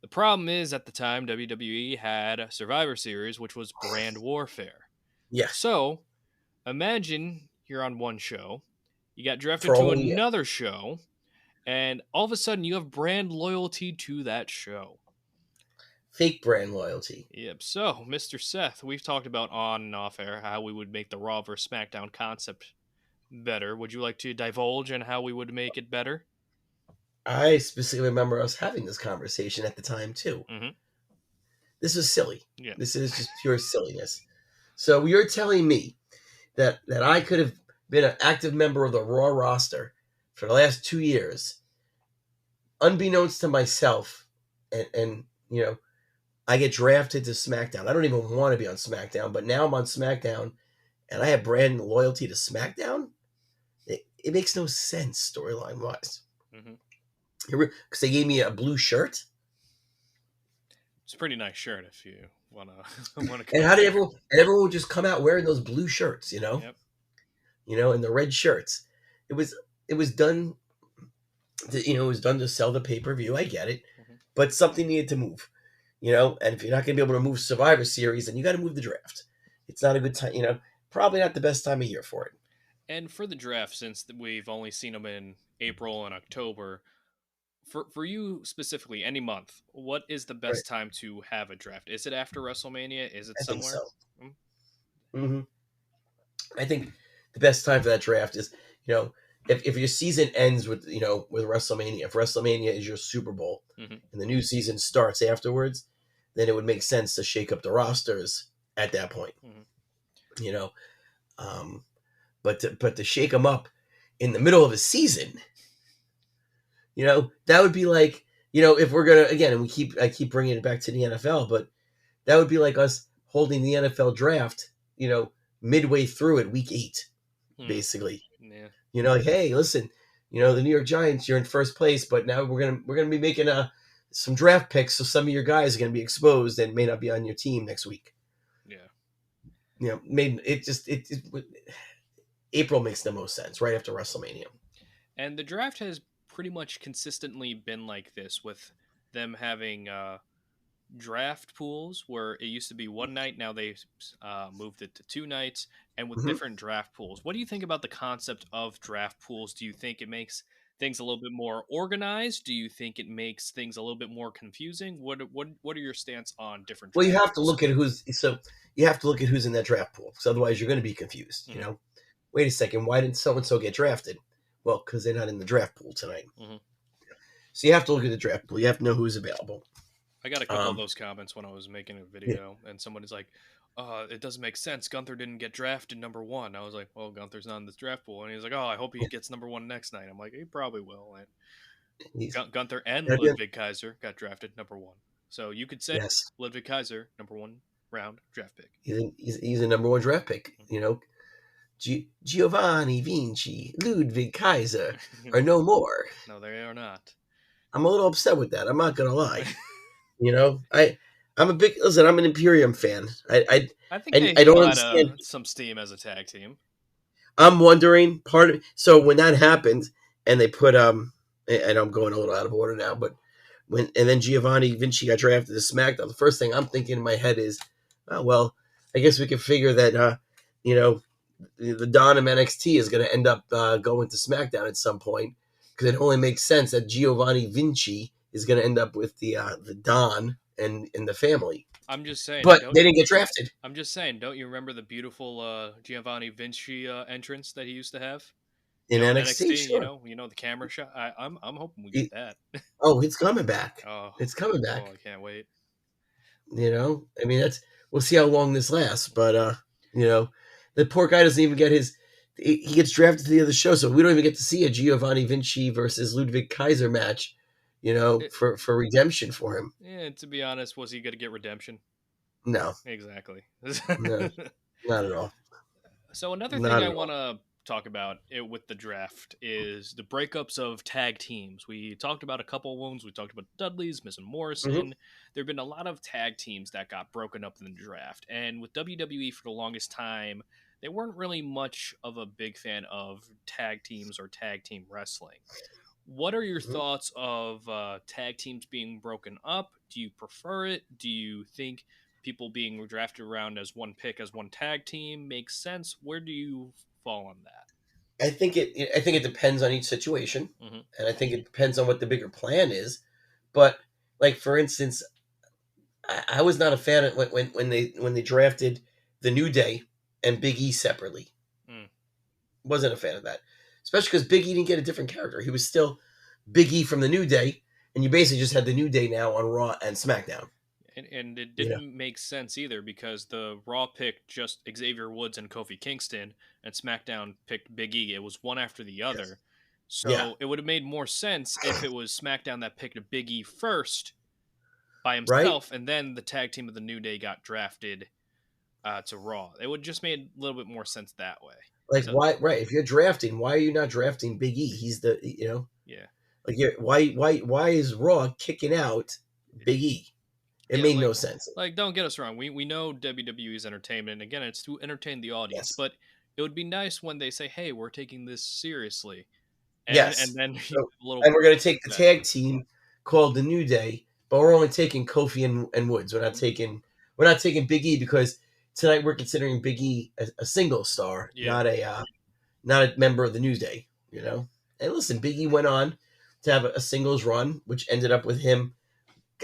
The problem is, at the time, WWE had a Survivor Series, which was brand warfare. Yeah. So, imagine you're on one show, you got drafted to another show, and all of a sudden you have brand loyalty to that show. Fake brand loyalty. Yep. So, Mr. Seth, we've talked about on and off air how we would make the Raw vs. SmackDown concept better. Would you like to divulge on how we would make it better? I specifically remember us having this conversation at the time too. Mm-hmm. This is silly. Yeah. This is just pure silliness. So you're telling me that I could have been an active member of the Raw roster for the last 2 years, unbeknownst to myself, and I get drafted to SmackDown. I don't even want to be on SmackDown, but now I'm on SmackDown, and I have brand loyalty to SmackDown? It makes no sense storyline-wise. Mm-hmm. Because they gave me a blue shirt. It's a pretty nice shirt if you want to. And how did everyone would just come out wearing those blue shirts, Yep. And the red shirts. It was done. It was done to sell the pay-per-view. I get it, but something needed to move. And if you're not going to be able to move Survivor Series, then you got to move the draft. It's not a good time. Probably not the best time of year for it. And for the draft, since we've only seen them in April and October. For you specifically, any month, what is the best time to have a draft? Is it after WrestleMania? Is it somewhere? I think so. Mm-hmm. I think the best time for that draft is, if your season ends with WrestleMania, if WrestleMania is your Super Bowl and the new season starts afterwards, then it would make sense to shake up the rosters at that point. but to shake him up in the middle of a season, that would be like, if we're gonna, again, and I keep bringing it back to the NFL, but that would be like us holding the NFL draft, midway through it, week 8, Hmm. basically. Yeah. Like, hey, listen, the New York Giants, you're in first place, but now we're gonna be making some draft picks, so some of your guys are gonna be exposed and may not be on your team next week. Yeah. Made it just April makes the most sense right after WrestleMania. And the draft has pretty much consistently been like this, with them having draft pools where it used to be one night. Now they moved it to 2 nights, and with Hmm. different draft pools. What do you think about the concept of draft pools? Do you think it makes things a little bit more organized? Do you think it makes things a little bit more confusing? What are your stance on different Well, you draft have to pools? look at who's in that draft pool, because otherwise you're going to be confused. Hmm. Wait a second, why didn't so and so get drafted? Well, because they're not in the draft pool tonight. Hmm. So you have to look at the draft pool. You have to know who's available. I got a couple of Um, those comments when I was making a yeah, video, and somebody's like, it doesn't make sense. Gunther didn't get drafted number one. I was like, well, Gunther's not in this draft pool. And he's like, oh, I hope he yeah, gets number one next night. I'm like, he probably will. And he's Gunther and gotta be- Ludwig Kaiser got drafted number one. So you could say yes, Ludwig Kaiser, number one round draft pick. he's a number one draft pick. Giovanni Vinci, Ludwig Kaiser are no more. No, they are not. I'm a little upset with that. I'm not gonna lie. I'm a big listen. I'm an Imperium fan. I think they I don't still had understand. some steam as a tag team. I'm wondering so when that happened and they put and I'm going a little out of order now, but then Giovanni Vinci got drafted to SmackDown, the first thing I'm thinking in my head is, oh well, I guess we can figure that you know the Don of NXT is going to end up going to SmackDown at some point, because it only makes sense that Giovanni Vinci is going to end up with the Don and in the family, I'm just saying, but don't they didn't get drafted I'm just saying, don't you remember the beautiful Giovanni Vinci entrance that he used to have? in In NXT. NXT, Sure. The camera shot. I'm hoping we get He- that. oh, it's coming back. Oh, It's coming oh, I back. can't wait. I mean, we'll see how long this lasts, but you know, the poor guy doesn't even get he gets drafted to the other show, so we don't even get to see a Giovanni Vinci versus Ludwig Kaiser match, It, for redemption for him. yeah, to be honest, was he going to get redemption? No, Exactly. no, not at all. So another thing Not I at want all. to talk about with the draft is the breakups of tag teams. We talked about a couple ones. We talked about Dudley's, Miz and Hmm. Morrison. There have been a lot of tag teams that got broken up in the draft. And with WWE for the longest time, they weren't really much of a big fan of tag teams or tag team wrestling. What are your Hmm. thoughts of tag teams being broken up? Do you prefer it? Do you think people being drafted around as one pick as one tag team makes sense? Where do you fall on that? I think it depends on each situation, Hmm. and I think it depends on what the bigger plan is. But like for instance, I was not a fan of when they drafted the New Day and Big E separately. Mm. Wasn't a fan of that, especially because Big E didn't get a different character. He was still Big E from the New Day, and you basically just had the New Day now on Raw and SmackDown. And it You know, didn't make sense either, because the Raw picked just Xavier Woods and Kofi Kingston, and SmackDown picked Big E. It was one after the yes, other. yeah, So it would have made more sense if it was SmackDown that picked a Big E first by right. himself, and then the tag team of the New Day got drafted to Raw. It would just made a little bit more sense that way. Like So why? Right, if you're drafting, why are you not drafting Big E? He's yeah, like why is Raw kicking out Big E? It yeah, made no sense. don't get us wrong. We know WWE is entertainment, and again, it's to entertain the audience. Yes, But it would be nice when they say, "Hey, we're taking this seriously," and yes. then you So, have a little and we're gonna breakup take the that. tag team called the New Day, but we're only taking Kofi and Woods. We're not taking Big E, because tonight we're considering Big E a single star, Yeah, not a member of the New Day. And listen, Big E went on to have a singles run, which ended up with him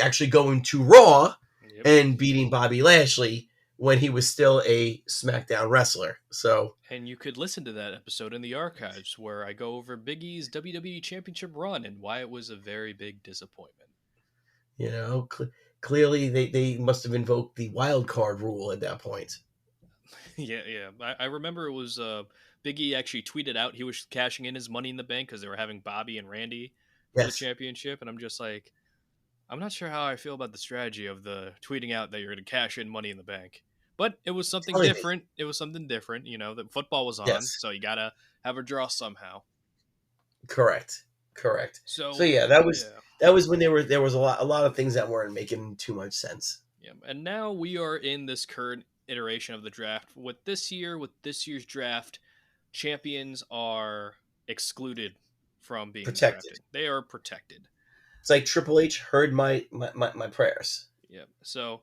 actually going to Raw yep. and beating Bobby Lashley when he was still a SmackDown wrestler. So And you could listen to that episode in the archives where I go over Big E's WWE Championship run and why it was a very big disappointment. clearly they must have invoked the wild card rule at that point. Yeah, yeah. I remember it was Big E actually tweeted out he was cashing in his money in the bank because they were having Bobby and Randy for the Yes, championship, and I'm just like, I'm not sure how I feel about the strategy of the tweeting out that you're going to cash in money in the bank. But it was something telling me. different. It was something different. You know, the football was on, Yes, so you gotta have a draw somehow. correct, correct. So So yeah, yeah, that was when there was a lot of things that weren't making too much sense. yeah. And now we are in this current iteration of the draft. With this year's draft, champions are excluded from being Protected. drafted. They are protected. It's like Triple H heard my prayers. Yeah. So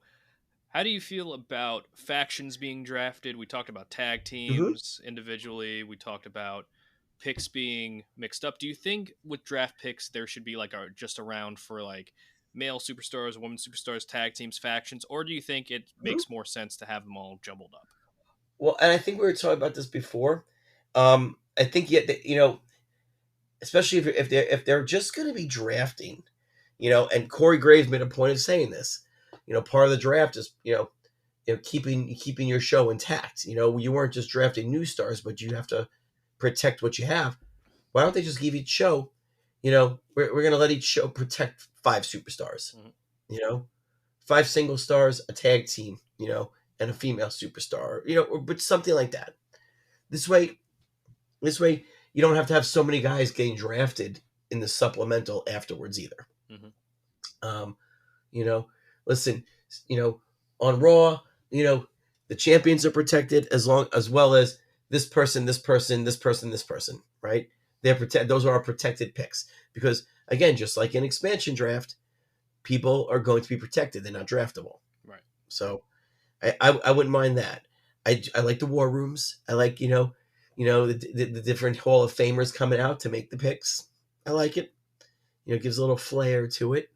how do you feel about factions being drafted? We talked about tag Hmm. teams individually. We talked about picks being mixed up. Do you think with draft picks there should be like a just a round for like male superstars, women superstars, tag teams, factions, or do you think it Hmm. makes more sense to have them all jumbled up? Well, and I think we were talking about this before. I think yet especially if they're just going to be drafting, and Corey Graves made a point of saying this. Part of the draft is keeping your show intact. You weren't just drafting new stars, but you have to protect what you have. Why don't they just give each show? We're going to let each show protect five superstars. Mhm. You know, five single stars, a tag team. And a female superstar. But something like that. This way, this way, you don't have to have so many guys getting drafted in the supplemental afterwards either. Mhm. Um, you know, listen, you know, on Raw, the champions are protected as well as this person, this person, this person, this person, right? Those are our protected picks because again, just like in expansion draft, people are going to be protected. They're not draftable. Right. So I wouldn't mind that. I like the war rooms. I like the different Hall of Famers coming out to make the picks. I like it. It gives a little flair to it.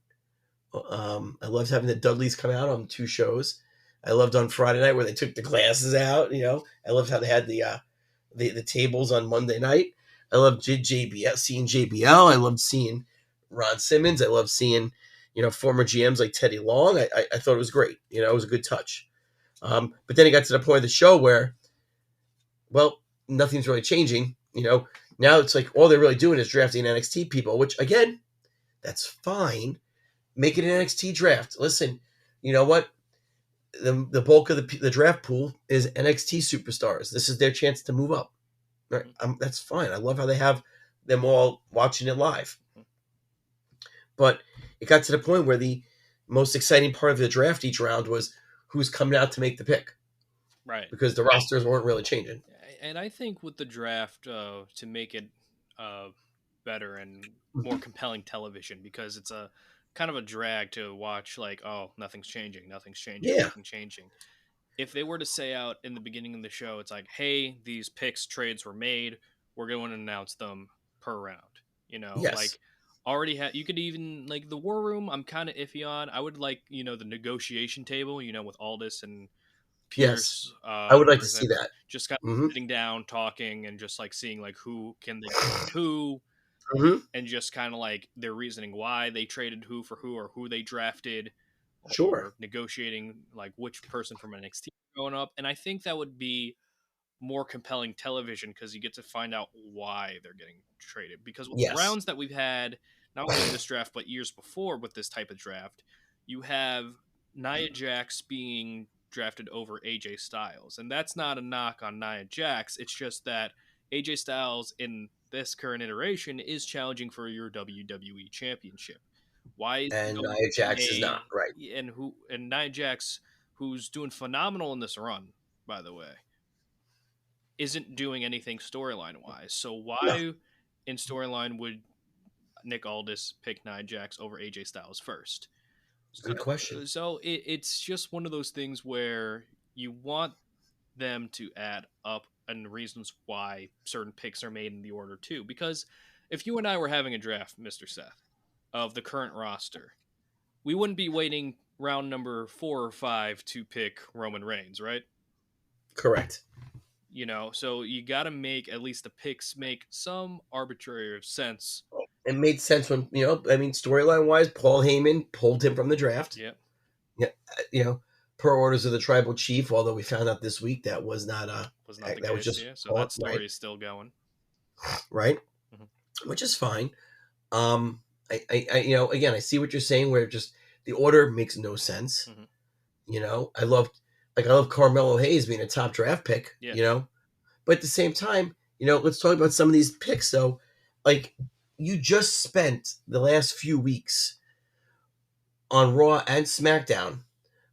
I loved having the Dudleys come out on two shows. I loved on Friday night where they took the glasses out. I loved how they had the tables on Monday night. I loved JBL, seeing JBL. I loved seeing Ron Simmons. I loved seeing former GMs like Teddy Long. I thought it was great. It was a good touch. But then it got to the point of the show where, well, nothing's really changing. Now it's like all they're really doing is drafting NXT people, which again, that's fine. Make it an NXT draft. Listen, you know what? The bulk of the draft pool is NXT superstars. This is their chance to move up. Right? Mhm. That's fine. I love how they have them all watching it live. Mhm. But it got to the point where the most exciting part of the draft each round was who's coming out to make the pick Right. because the rosters weren't really changing. And I think with the draft, to make it uh, better and more Mhm. compelling television, because it's a kind of a drag to watch, like, oh, nothing's changing, nothing's changing, Yeah. nothing's changing. If they were to say out in the beginning of the show, it's like, hey, these picks trades were made, we're going to announce them per round. Yes. Like already had you could even like the war room. I'm kind of iffy on. I would like the negotiation table. With Aldis and Yes. Pierce, I would like for to see example, that. just kind of Hmm. sitting down, talking, and just like seeing like who can they trade who, Hmm. and just kind of like their reasoning why they traded who for who or who they drafted, Sure. or negotiating like which person from NXT going up. And I think that would be more compelling television because you get to find out why they're getting traded. Because with the Yes. rounds that we've had, not only in this draft but years before with this type of draft, you have Nia Jax being drafted over AJ Styles, and that's not a knock on Nia Jax. It's just that AJ Styles in this current iteration is challenging for your WWE Championship. Why is he And going Nia to Jax is not right. and Nia Jax, who's doing phenomenal in this run, by the way, isn't doing anything storyline wise. So No, why in storyline would Nick Aldis pick Nia Jax over AJ Styles first? good question. So it's just one of those things where you want them to add up and reasons why certain picks are made in the order too. Because if you and I were having a draft, Mr. Seth, of the current roster, we wouldn't be waiting round number 4 or 5 to pick Roman Reigns, right? Correct. So you got to make at least the picks make some arbitrary sense. It made sense when storyline wise, Paul Heyman pulled him from the draft. Yeah. Yeah, you know, per orders of the tribal chief. Although we found out this week that was not Was not the that was case, just yeah. So talk, that right? story is still going. Right, Hmm. which is fine. Um, again, I see what you're saying. Where just the order makes no sense. Hmm. I love Carmelo Hayes being a top draft pick. Yeah. But at the same time, let's talk about some of these picks. So, like, you just spent the last few weeks on Raw and SmackDown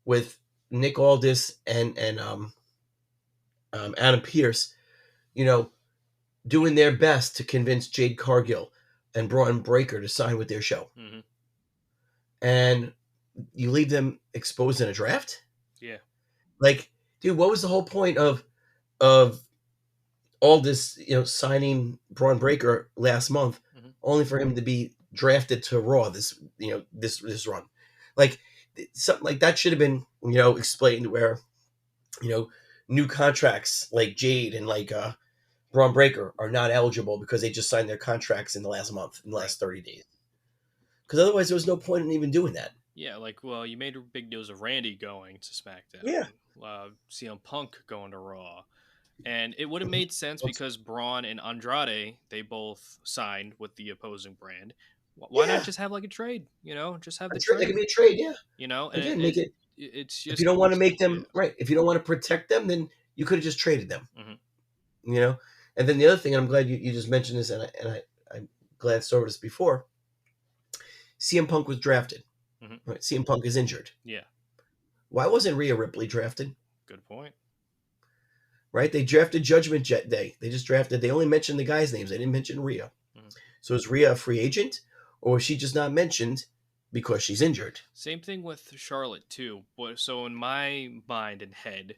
with Nick Aldis and Adam Pearce, you know, doing their best to convince Jade Cargill and Braun Breaker to sign with their show, Hmm. and you leave them exposed in a draft. Yeah. Like, dude, what was the whole point of all this, signing Braun Breaker last month, Hmm. only for him to be drafted to Raw this run? Like, something like that should have been, explained, where, you know, new contracts like Jade and like Braun Breaker are not eligible because they just signed their contracts in the last month, in the Right. last 30 days. Because otherwise, there was no point in even doing that. Yeah, like, well, you made big deals of Randy going to Yeah. SmackDown, CM Punk going to Raw, and it would have made sense because Braun and Andrade, they both signed with the opposing brand. Why not Yeah. just have like a trade? Just have the It could trade. be a trade. Yeah. And Again, make it. it's If you just don't want to make yeah. them right, if you don't want to protect them, then you could have just traded them. Hmm. You know. And then the other thing, and I'm glad you just mentioned this, I glanced over this before. CM Punk was drafted. Hmm. Right? CM Punk is injured. Yeah, Why wasn't Rhea Ripley drafted? good point. Right? They drafted Judgment Jet Day. They just drafted. They only mentioned the guys' names. They didn't mention Rhea. Hmm. So is Rhea a free agent, or was she just not mentioned because she's injured? Same thing with Charlotte too. So in my mind and head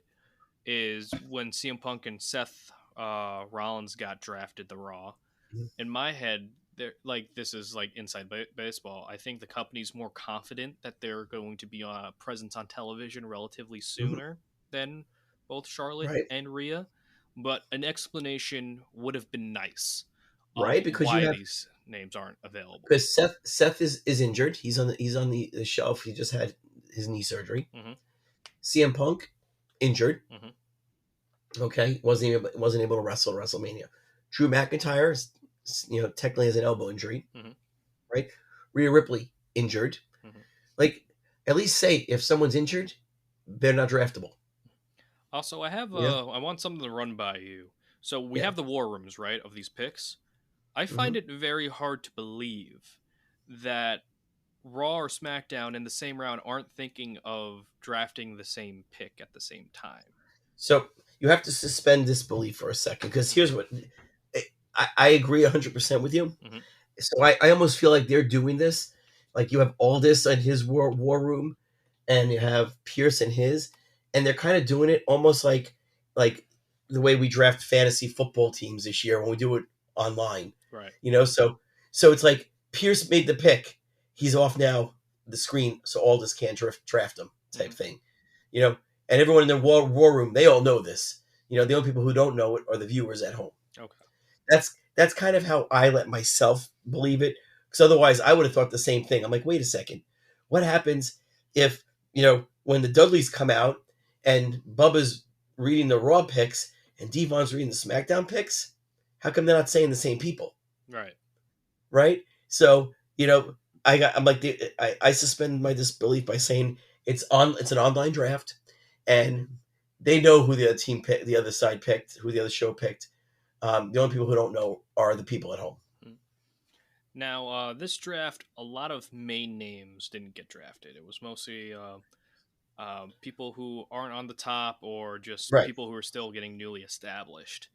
is when CM Punk and Seth Rollins got drafted to Raw. In my head, they're like, this is like inside baseball. I think the company's more confident that they're going to be on a presence on television relatively Mhm. sooner than both Charlotte Right. and Rhea. But an explanation would have been nice of Right. Because you why have these names aren't available. because Seth is injured. He's on the shelf. He just had his knee surgery. Hmm. CM Punk injured. Hmm. Okay, wasn't able to wrestle at WrestleMania. Drew McIntyre is, technically has an elbow injury. Hmm. Right. Rhea Ripley injured. Hmm. Like, at least say if someone's injured, they're not draftable. Also, Yeah. I want something to run by you. So we Yeah. have the war rooms, right, of these picks. I Hmm. find it very hard to believe that Raw or SmackDown in the same round aren't thinking of drafting the same pick at the same time. So you have to suspend disbelief for a second, because Hmm. here's what I agree 100% with you. Hmm. So I almost feel like they're doing this. Like, you have Aldis in his war room, and you have Pierce in his, and they're kind of doing it almost like the way we draft fantasy football teams this year when we do it online. Right. So it's like Pierce made the pick. He's off now the screen, so Aldis can't draft him, type Hmm. thing. You know, and everyone in the war room, they all know this. The only people who don't know it are the viewers at home. Okay. That's kind of how I let myself believe it. Because otherwise, I would have thought the same thing. I'm like, wait a second, what happens if when the Dudleys come out and Bubba's reading the Raw picks and Devon's reading the SmackDown picks? How come they're not saying the same people? Right. Right? So I suspend my disbelief by saying it's an online draft, and they know who the other team picked, the other side picked, who the other show picked. The only people who don't know are the people at home. Hmm. Now, this draft, a lot of main names didn't get drafted. It was mostly people who aren't on the top or just Right. people who are still getting newly established.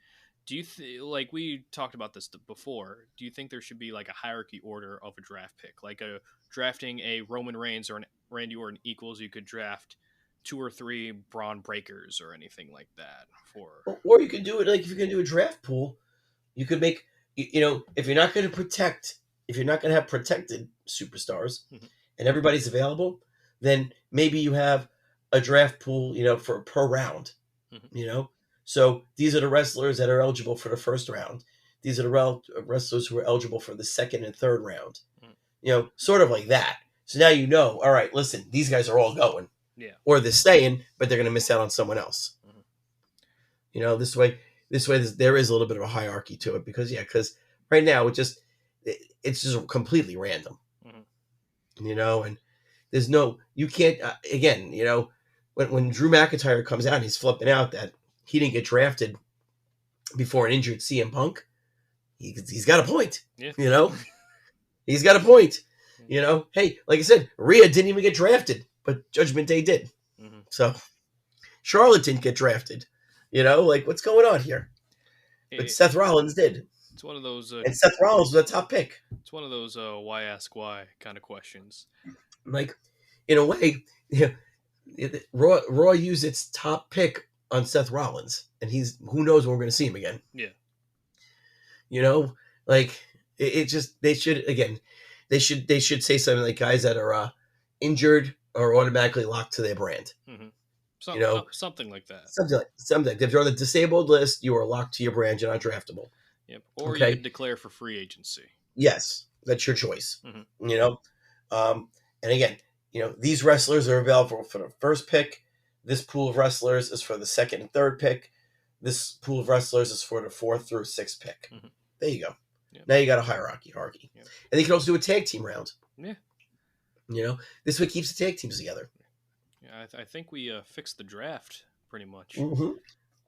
Do you like we talked about this before? Do you think there should be like a hierarchy order of a draft pick, like a drafting a Roman Reigns or an Randy Orton equals? You could draft two or three Braun Breakers or anything like that for. Or you could do it like, if you're going to do a draft pool, you could make, if you're not going to if you're not going to have protected superstars Mhm. and everybody's available, then maybe you have a draft pool, for per round. Mhm. So these are the wrestlers that are eligible for the first round. These are the wrestlers who are eligible for the second and third round. Mhm. Sort of like that. So now all right, listen, these guys are all going. Yeah. or they're staying, but they're going to miss out on someone else. Mhm. You know, this way, there is a little bit of a hierarchy to it because right now it's just completely random. Mhm. You know, and there's no, you can't, again, you know, when Drew McIntyre comes out and he's flipping out that he didn't get drafted before an injured CM Punk, he's got a point. Yeah. You know, he's got a point. Yeah. You know, hey, like I said, Rhea didn't even get drafted, but Judgment Day did. Mhm. So Charlotte didn't get drafted. You know, like what's going on here? But Seth Rollins did. It's one of those. And Seth Rollins was a top pick. It's one of those why ask why kind of questions. Like, in a way, yeah, Raw used its top pick on Seth Rollins, and who knows when we're going to see him again. Yeah. You know, like it just they should say something like guys that are injured are automatically locked to their brand. Mm-hmm. Something like that. Something. If you're on the disabled list, you are locked to your brand. You're not draftable. Yep. Or okay? You could declare for free agency. Yes, that's your choice. Mm-hmm. You know, and again, you know, these wrestlers are available for the first pick. This pool of wrestlers is for the second and third pick. This pool of wrestlers is for the fourth through sixth pick. Mm-hmm. There you go. Yep. Now you got a hierarchy. Yep. And they can also do a tag team round. Yeah. You know, this way keeps the tag teams together. Yeah, I think we fixed the draft pretty much. Mm-hmm.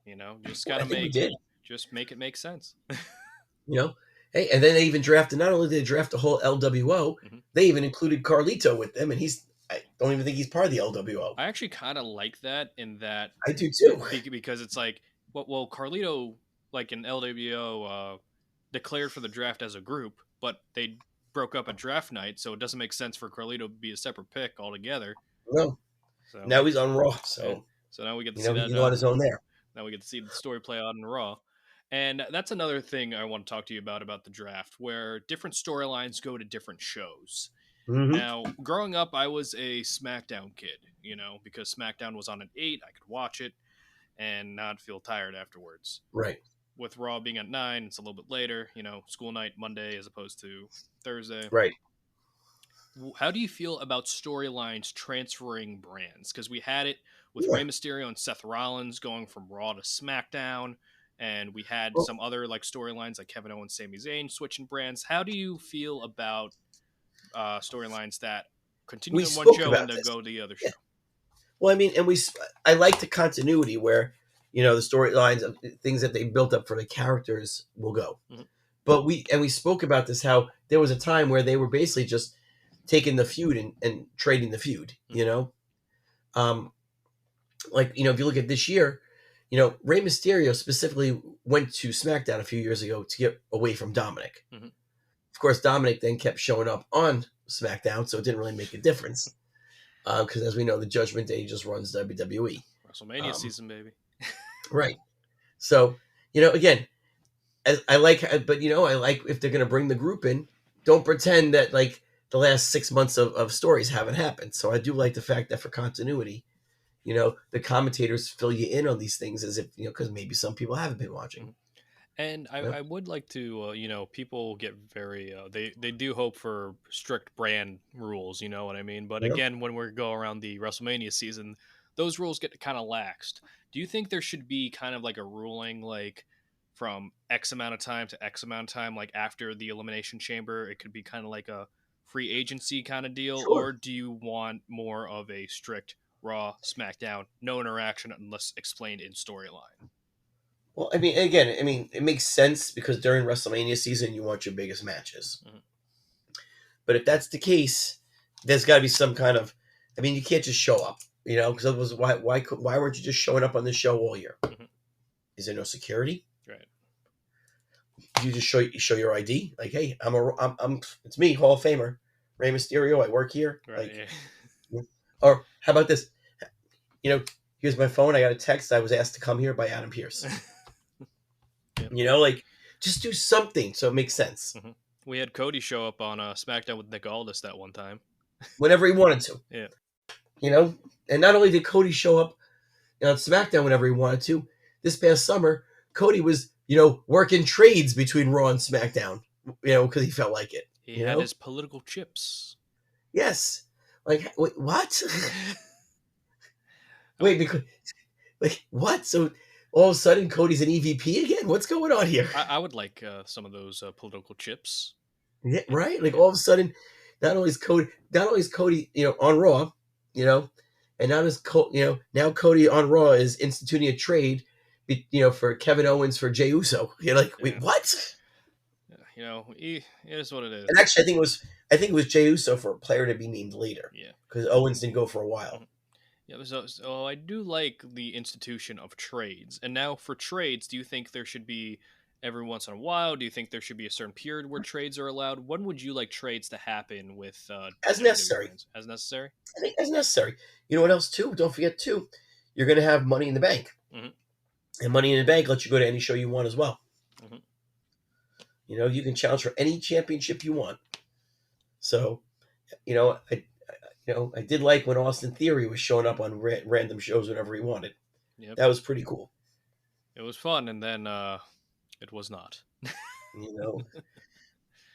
You know, just gotta make it make sense. You know, hey, and then they even drafted. Not only did they draft the whole LWO, mm-hmm. they even included Carlito with them, and I don't even think he's part of the LWO. I actually kind of like that. In that, I do too, because it's like, well, Carlito, like in LWO, declared for the draft as a group, but they broke up a draft night, so it doesn't make sense for Carlito to be a separate pick altogether. No. So now he's on Raw, so yeah. So now we get to see that. He's on his own there. Now we get to see the story play out in Raw. And that's another thing I want to talk to you about the draft, where different storylines go to different shows. Mm-hmm. Now, growing up, I was a SmackDown kid, you know, because SmackDown was on at 8, I could watch it and not feel tired afterwards. Right. With Raw being at 9, it's a little bit later, you know, school night Monday as opposed to Thursday. Right. How do you feel about storylines transferring brands? Because we had it with Rey Mysterio and Seth Rollins going from Raw to SmackDown, and we had some other like storylines like Kevin Owens, Sami Zayn switching brands. How do you feel about storylines that continue in one show and then go to the other show? Well, I mean, and I like the continuity where, you know, the storylines of things that they built up for the characters will go. Mm-hmm. But we spoke about this, how there was a time where they were basically just taking the feud and trading the feud, mm-hmm. you know? Like, you know, if you look at this year, you know, Rey Mysterio specifically went to SmackDown a few years ago to get away from Dominic. Mm-hmm. Of course, Dominic then kept showing up on SmackDown, so it didn't really make a difference. Because as we know, the Judgment Day just runs WWE. WrestleMania season, baby. Right. So, you know, again, I like if they're going to bring the group in, don't pretend that like the last 6 months of stories haven't happened. So I do like the fact that for continuity, you know, the commentators fill you in on these things as if, you know, because maybe some people haven't been watching. And I would like to, you know, people get very, they do hope for strict brand rules, you know what I mean? But again, when we go around the WrestleMania season, those rules get kind of laxed. Do you think there should be kind of like a ruling, like from X amount of time to X amount of time, like after the Elimination Chamber, it could be kind of like a free agency kind of deal? Sure. Or do you want more of a strict Raw, SmackDown, no interaction unless explained in storyline? Well, I mean, again, it makes sense because during WrestleMania season, you want your biggest matches. Mm-hmm. But if that's the case, there's got to be some kind of, I mean, you can't just show up, you know, because otherwise, why weren't you just showing up on this show all year? Mm-hmm. Is there no security? Right. You just show your ID, like, hey, it's me, Hall of Famer, Rey Mysterio. I work here. Right. Like, yeah. Or how about this? You know, here's my phone. I got a text. I was asked to come here by Adam Pearce. Yep. You know, like, just do something so it makes sense. Mm-hmm. We had Cody show up on SmackDown with Nick Aldis that one time. Whenever he wanted to. Yeah. You know, and not only did Cody show up on SmackDown whenever he wanted to, this past summer, Cody was, you know, working trades between Raw and SmackDown, you know, because he felt like it. He had his political chips. Yes. Like, wait, what? Wait, because like what? So all of a sudden Cody's an EVP again? What's going on here? I would like some of those political chips. Yeah, right. Like Yeah, all of a sudden, not only is Cody, on Raw, you know, and now now Cody on Raw is instituting a trade, for Kevin Owens for Jey Uso. You're like, wait, yeah. what? It is what it And is. actually, I think it was Jey Uso for a player to be named later Yeah. because Owens didn't go for a while. Mhm. Yeah, so I do like the institution of trades. And now for trades, do you think there should be every once in a while? Do you think there should be a certain period where trades are allowed? When would you like trades to happen with As WWE necessary. brands as necessary? I think as necessary. You know what else too? Don't forget too, you're going to have Money in the Bank, Hmm. and Money in the Bank lets you go to any show you want as well. Hmm. You can challenge for any championship you want. So, I did like when Austin Theory was showing up on random shows whenever he wanted. Yep. That was pretty cool. It was fun, and then it was not. You know,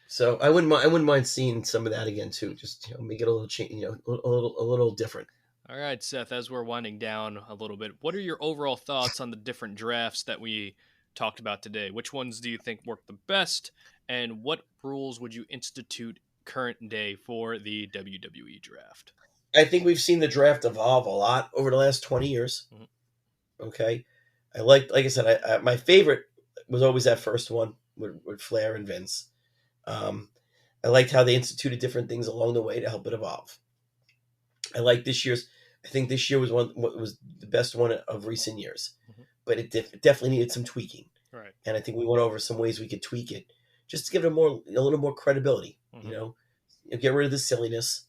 so I wouldn't mind seeing some of that again too. Just make it a little change. A little different. All right, Seth, as we're winding down a little bit, what are your overall thoughts on the different drafts that we talked about today? Which ones do you think work the best, and what rules would you institute current day for the WWE draft? I think we've seen the draft evolve a lot over the last 20 years. Mhm. Okay, like I said, my favorite was always that first one with Flair and Vince. Um, I liked how they instituted different things along the way to help it evolve. I like this year's. I think this year was what was the best one of recent years, Mhm. but it definitely needed some tweaking. Right. And I think we went over some ways we could tweak it just to give it a little more credibility. Hmm. Get rid of the silliness,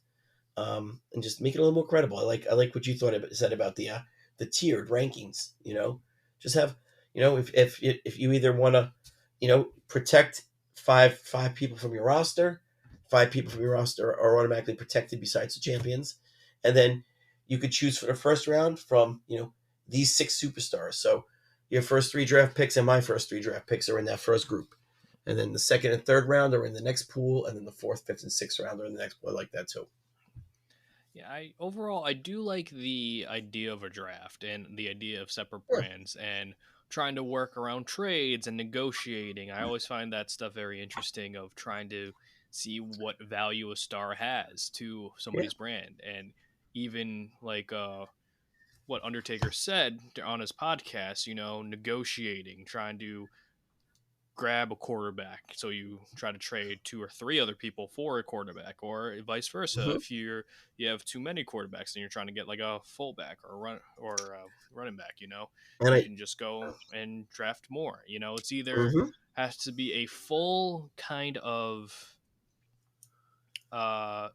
and just make it a little more credible. I like what you said about the tiered rankings. Just have if you either want to protect five people from your roster, 5 people from your roster are automatically protected besides the champions, and then you could choose for the first round from these 6 superstars. So your first 3 draft picks and my first 3 draft picks are in that first group. And then the second and third round are in the next pool, and then the fourth, fifth, and sixth round are in the next pool. I like that too. Yeah, I do like the idea of a draft and the idea of separate Sure. brands and trying to work around trades and negotiating. I always find that stuff very interesting of trying to see what value a star has to Yeah. somebody's brand. And even like what Undertaker said on his podcast, negotiating, trying to grab a quarterback. So you try to trade 2 or 3 other people for a quarterback, or vice versa. Hmm. If you have too many quarterbacks and you're trying to get like a fullback or running back, And you I. can just go and draft more. It's either Hmm. has to be a full kind of uh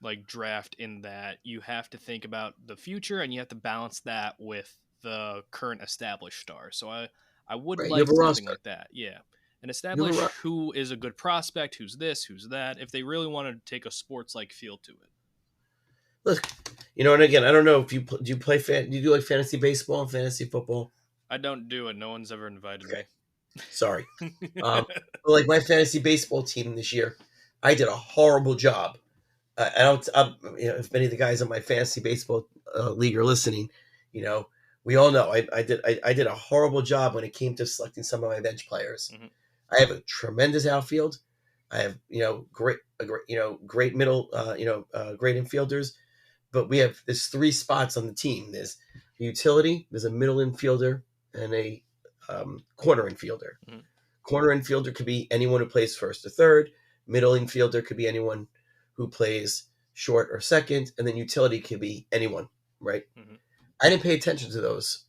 like draft in that you have to think about the future and you have to balance that with the current established star. So I would Right. You have like a something roster. like that. Yeah. And You have a establish roster. who is a good prospect, who's this, who's that, if they really want to take a sports like feel to it. Look, and again, I don't know if do you play do you do like fantasy baseball and fantasy football? I don't do it. No one's ever invited Okay, me. sorry. Um, but like my fantasy baseball team this year, I did a horrible job. I don't. If many of the guys on my fantasy baseball league are listening, you know, we all know I did a horrible job when it came to selecting some of my bench players. Mhm. I have a tremendous outfield. I have great middle great infielders, but there's 3 spots on the team. There's a utility, there's a middle infielder, and a corner infielder. Mhm. Corner infielder could be anyone who plays first or third. Middle infielder could be anyone who plays short or second, and then utility could be anyone, right? Mhm. I didn't pay attention to those.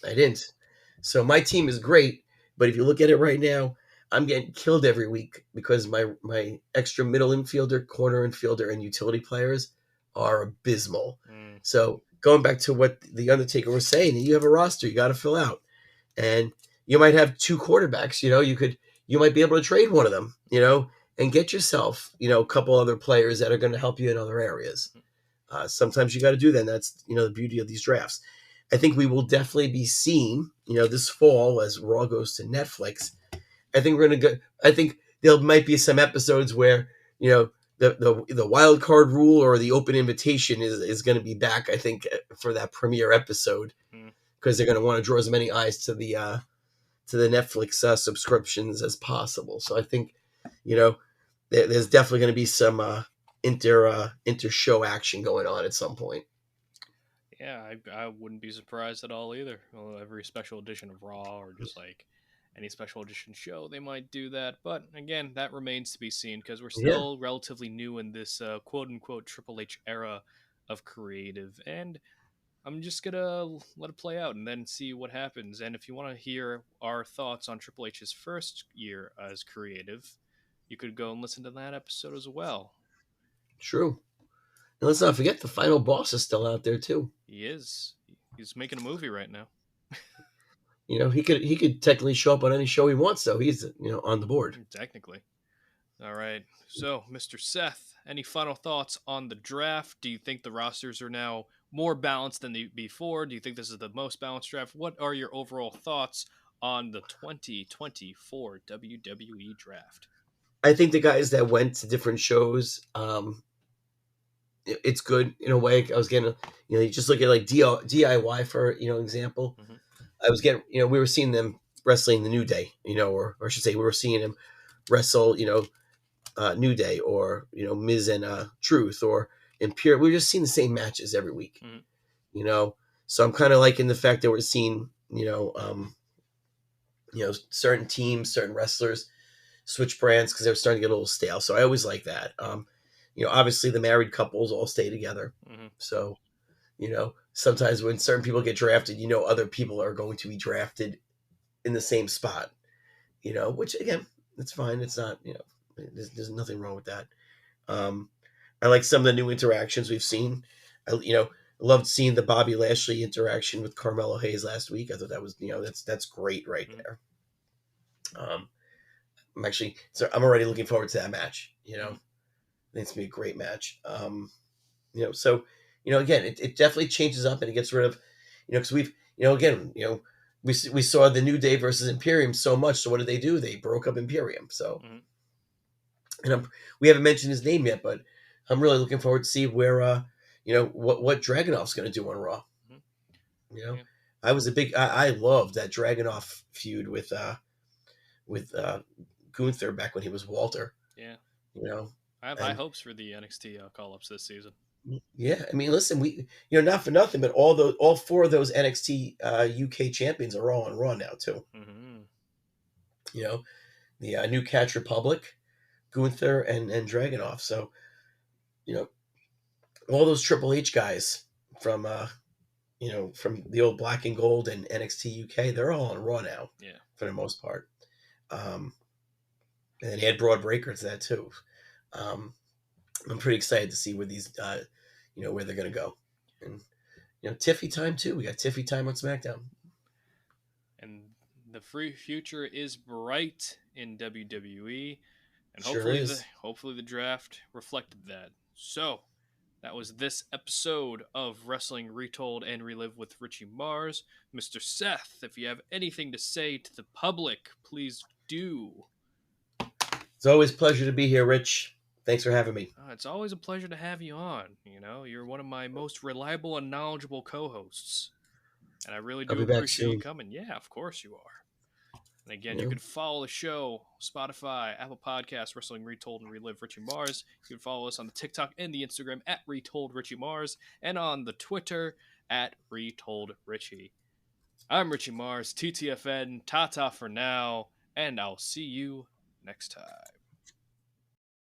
I didn't. So my team is great, but if you look at it right now, I'm getting killed every week because my extra middle infielder, corner infielder, and utility players are abysmal. Mm. So going back to what the Undertaker was saying, you have a roster you got to fill out, and you might have 2 quarterbacks. You might be able to trade one of them, and get yourself a couple other players that are going to help you in other areas. Sometimes you got to do that. And that's the beauty of these drafts. I think we will definitely be seeing this fall as Raw goes to Netflix. I think we're gonna go. I think there might be some episodes where the wild card rule or the open invitation is going to be back. I think for that premiere episode Mm. because they're going to want to draw as many eyes to the Netflix subscriptions as possible. So I think there's definitely going to be some inter show action going on at some point. Yeah, I wouldn't be surprised at all either. Well, every special edition of Raw or just like any special edition show, they might do that. But again, that remains to be seen because we're Yeah, still relatively new in this quote unquote Triple H era of creative. And I'm just gonna let it play out and then see what happens. And if you want to hear our thoughts on Triple H's first year as creative, you could go and listen to that episode as well. true. And let's not forget the final boss is still out there too. He is. He's making a movie right now. He could technically show up on any show he wants, though. He's on the board. Technically. All right. So, Mr. Seth, any final thoughts on the draft? Do you think the rosters are now more balanced than before? Do you think this is the most balanced draft? What are your overall thoughts on the 2024 WWE Draft? I think the guys that went to different shows, it's good in a way. I was getting, you just look at like DIY for example. Mm-hmm. I was getting, we were seeing them wrestling the New Day, or I should say, we were seeing them wrestle, New Day or Miz and Truth or Imperial. We were just seeing the same matches every week, So I'm kind of liking the fact that we're seeing, certain teams, certain wrestlers switch brands because they're starting to get a little stale. So I always like that. Obviously the married couples all stay together. Mm-hmm. So, sometimes when certain people get drafted, other people are going to be drafted in the same spot, which again, it's fine. It's not, there's nothing wrong with that. I like some of the new interactions we've seen. I loved seeing the Bobby Lashley interaction with Carmelo Hayes last week. I thought that was, that's great right there. I'm already looking forward to that match. I think it's gonna be a great match. So again, it definitely changes up and it gets rid of, because we've, again, we saw the New Day versus Imperium so much. So what did they do? They broke up Imperium. So, and we haven't mentioned his name yet, but I'm really looking forward to see where, what Dragunov's going to do on Raw. Yeah. I loved that Dragunov feud with Gunther back when he was Walter. Yeah. I have high hopes for the NXT call-ups this season. Yeah, I mean, listen, we not for nothing, but all four of those NXT UK champions are all on Raw now too. Mm-hmm. The New Catch Republic, Gunther, and Dragunov. So, all those Triple H guys from from the old Black and Gold and NXT UK, they're all on Raw now. Yeah, for the most part. And he had Broad Breaker to that too. I'm pretty excited to see where these, where they're going to go. And, Tiffy time too. We got Tiffy time on SmackDown. And the free future is bright in WWE. And Sure hopefully is. hopefully the draft reflected that. So that was this episode of Wrestling Retold and Relive with Richie Mars. Mr. Seth, if you have anything to say to the public, please do. It's always a pleasure to be here, Rich. Thanks for having me. It's always a pleasure to have you on. You're one of my most reliable and knowledgeable co-hosts. And I really I'll do be back appreciate you soon. coming. Yeah, of course you are. And again, you can follow the show, Spotify, Apple Podcasts, Wrestling Retold and Relive Richie Mars. You can follow us on the TikTok and the Instagram at Retold Richie Mars and on the Twitter at Retold Richie. I'm Richie Mars, TTFN, Tata for now, and I'll see you next time.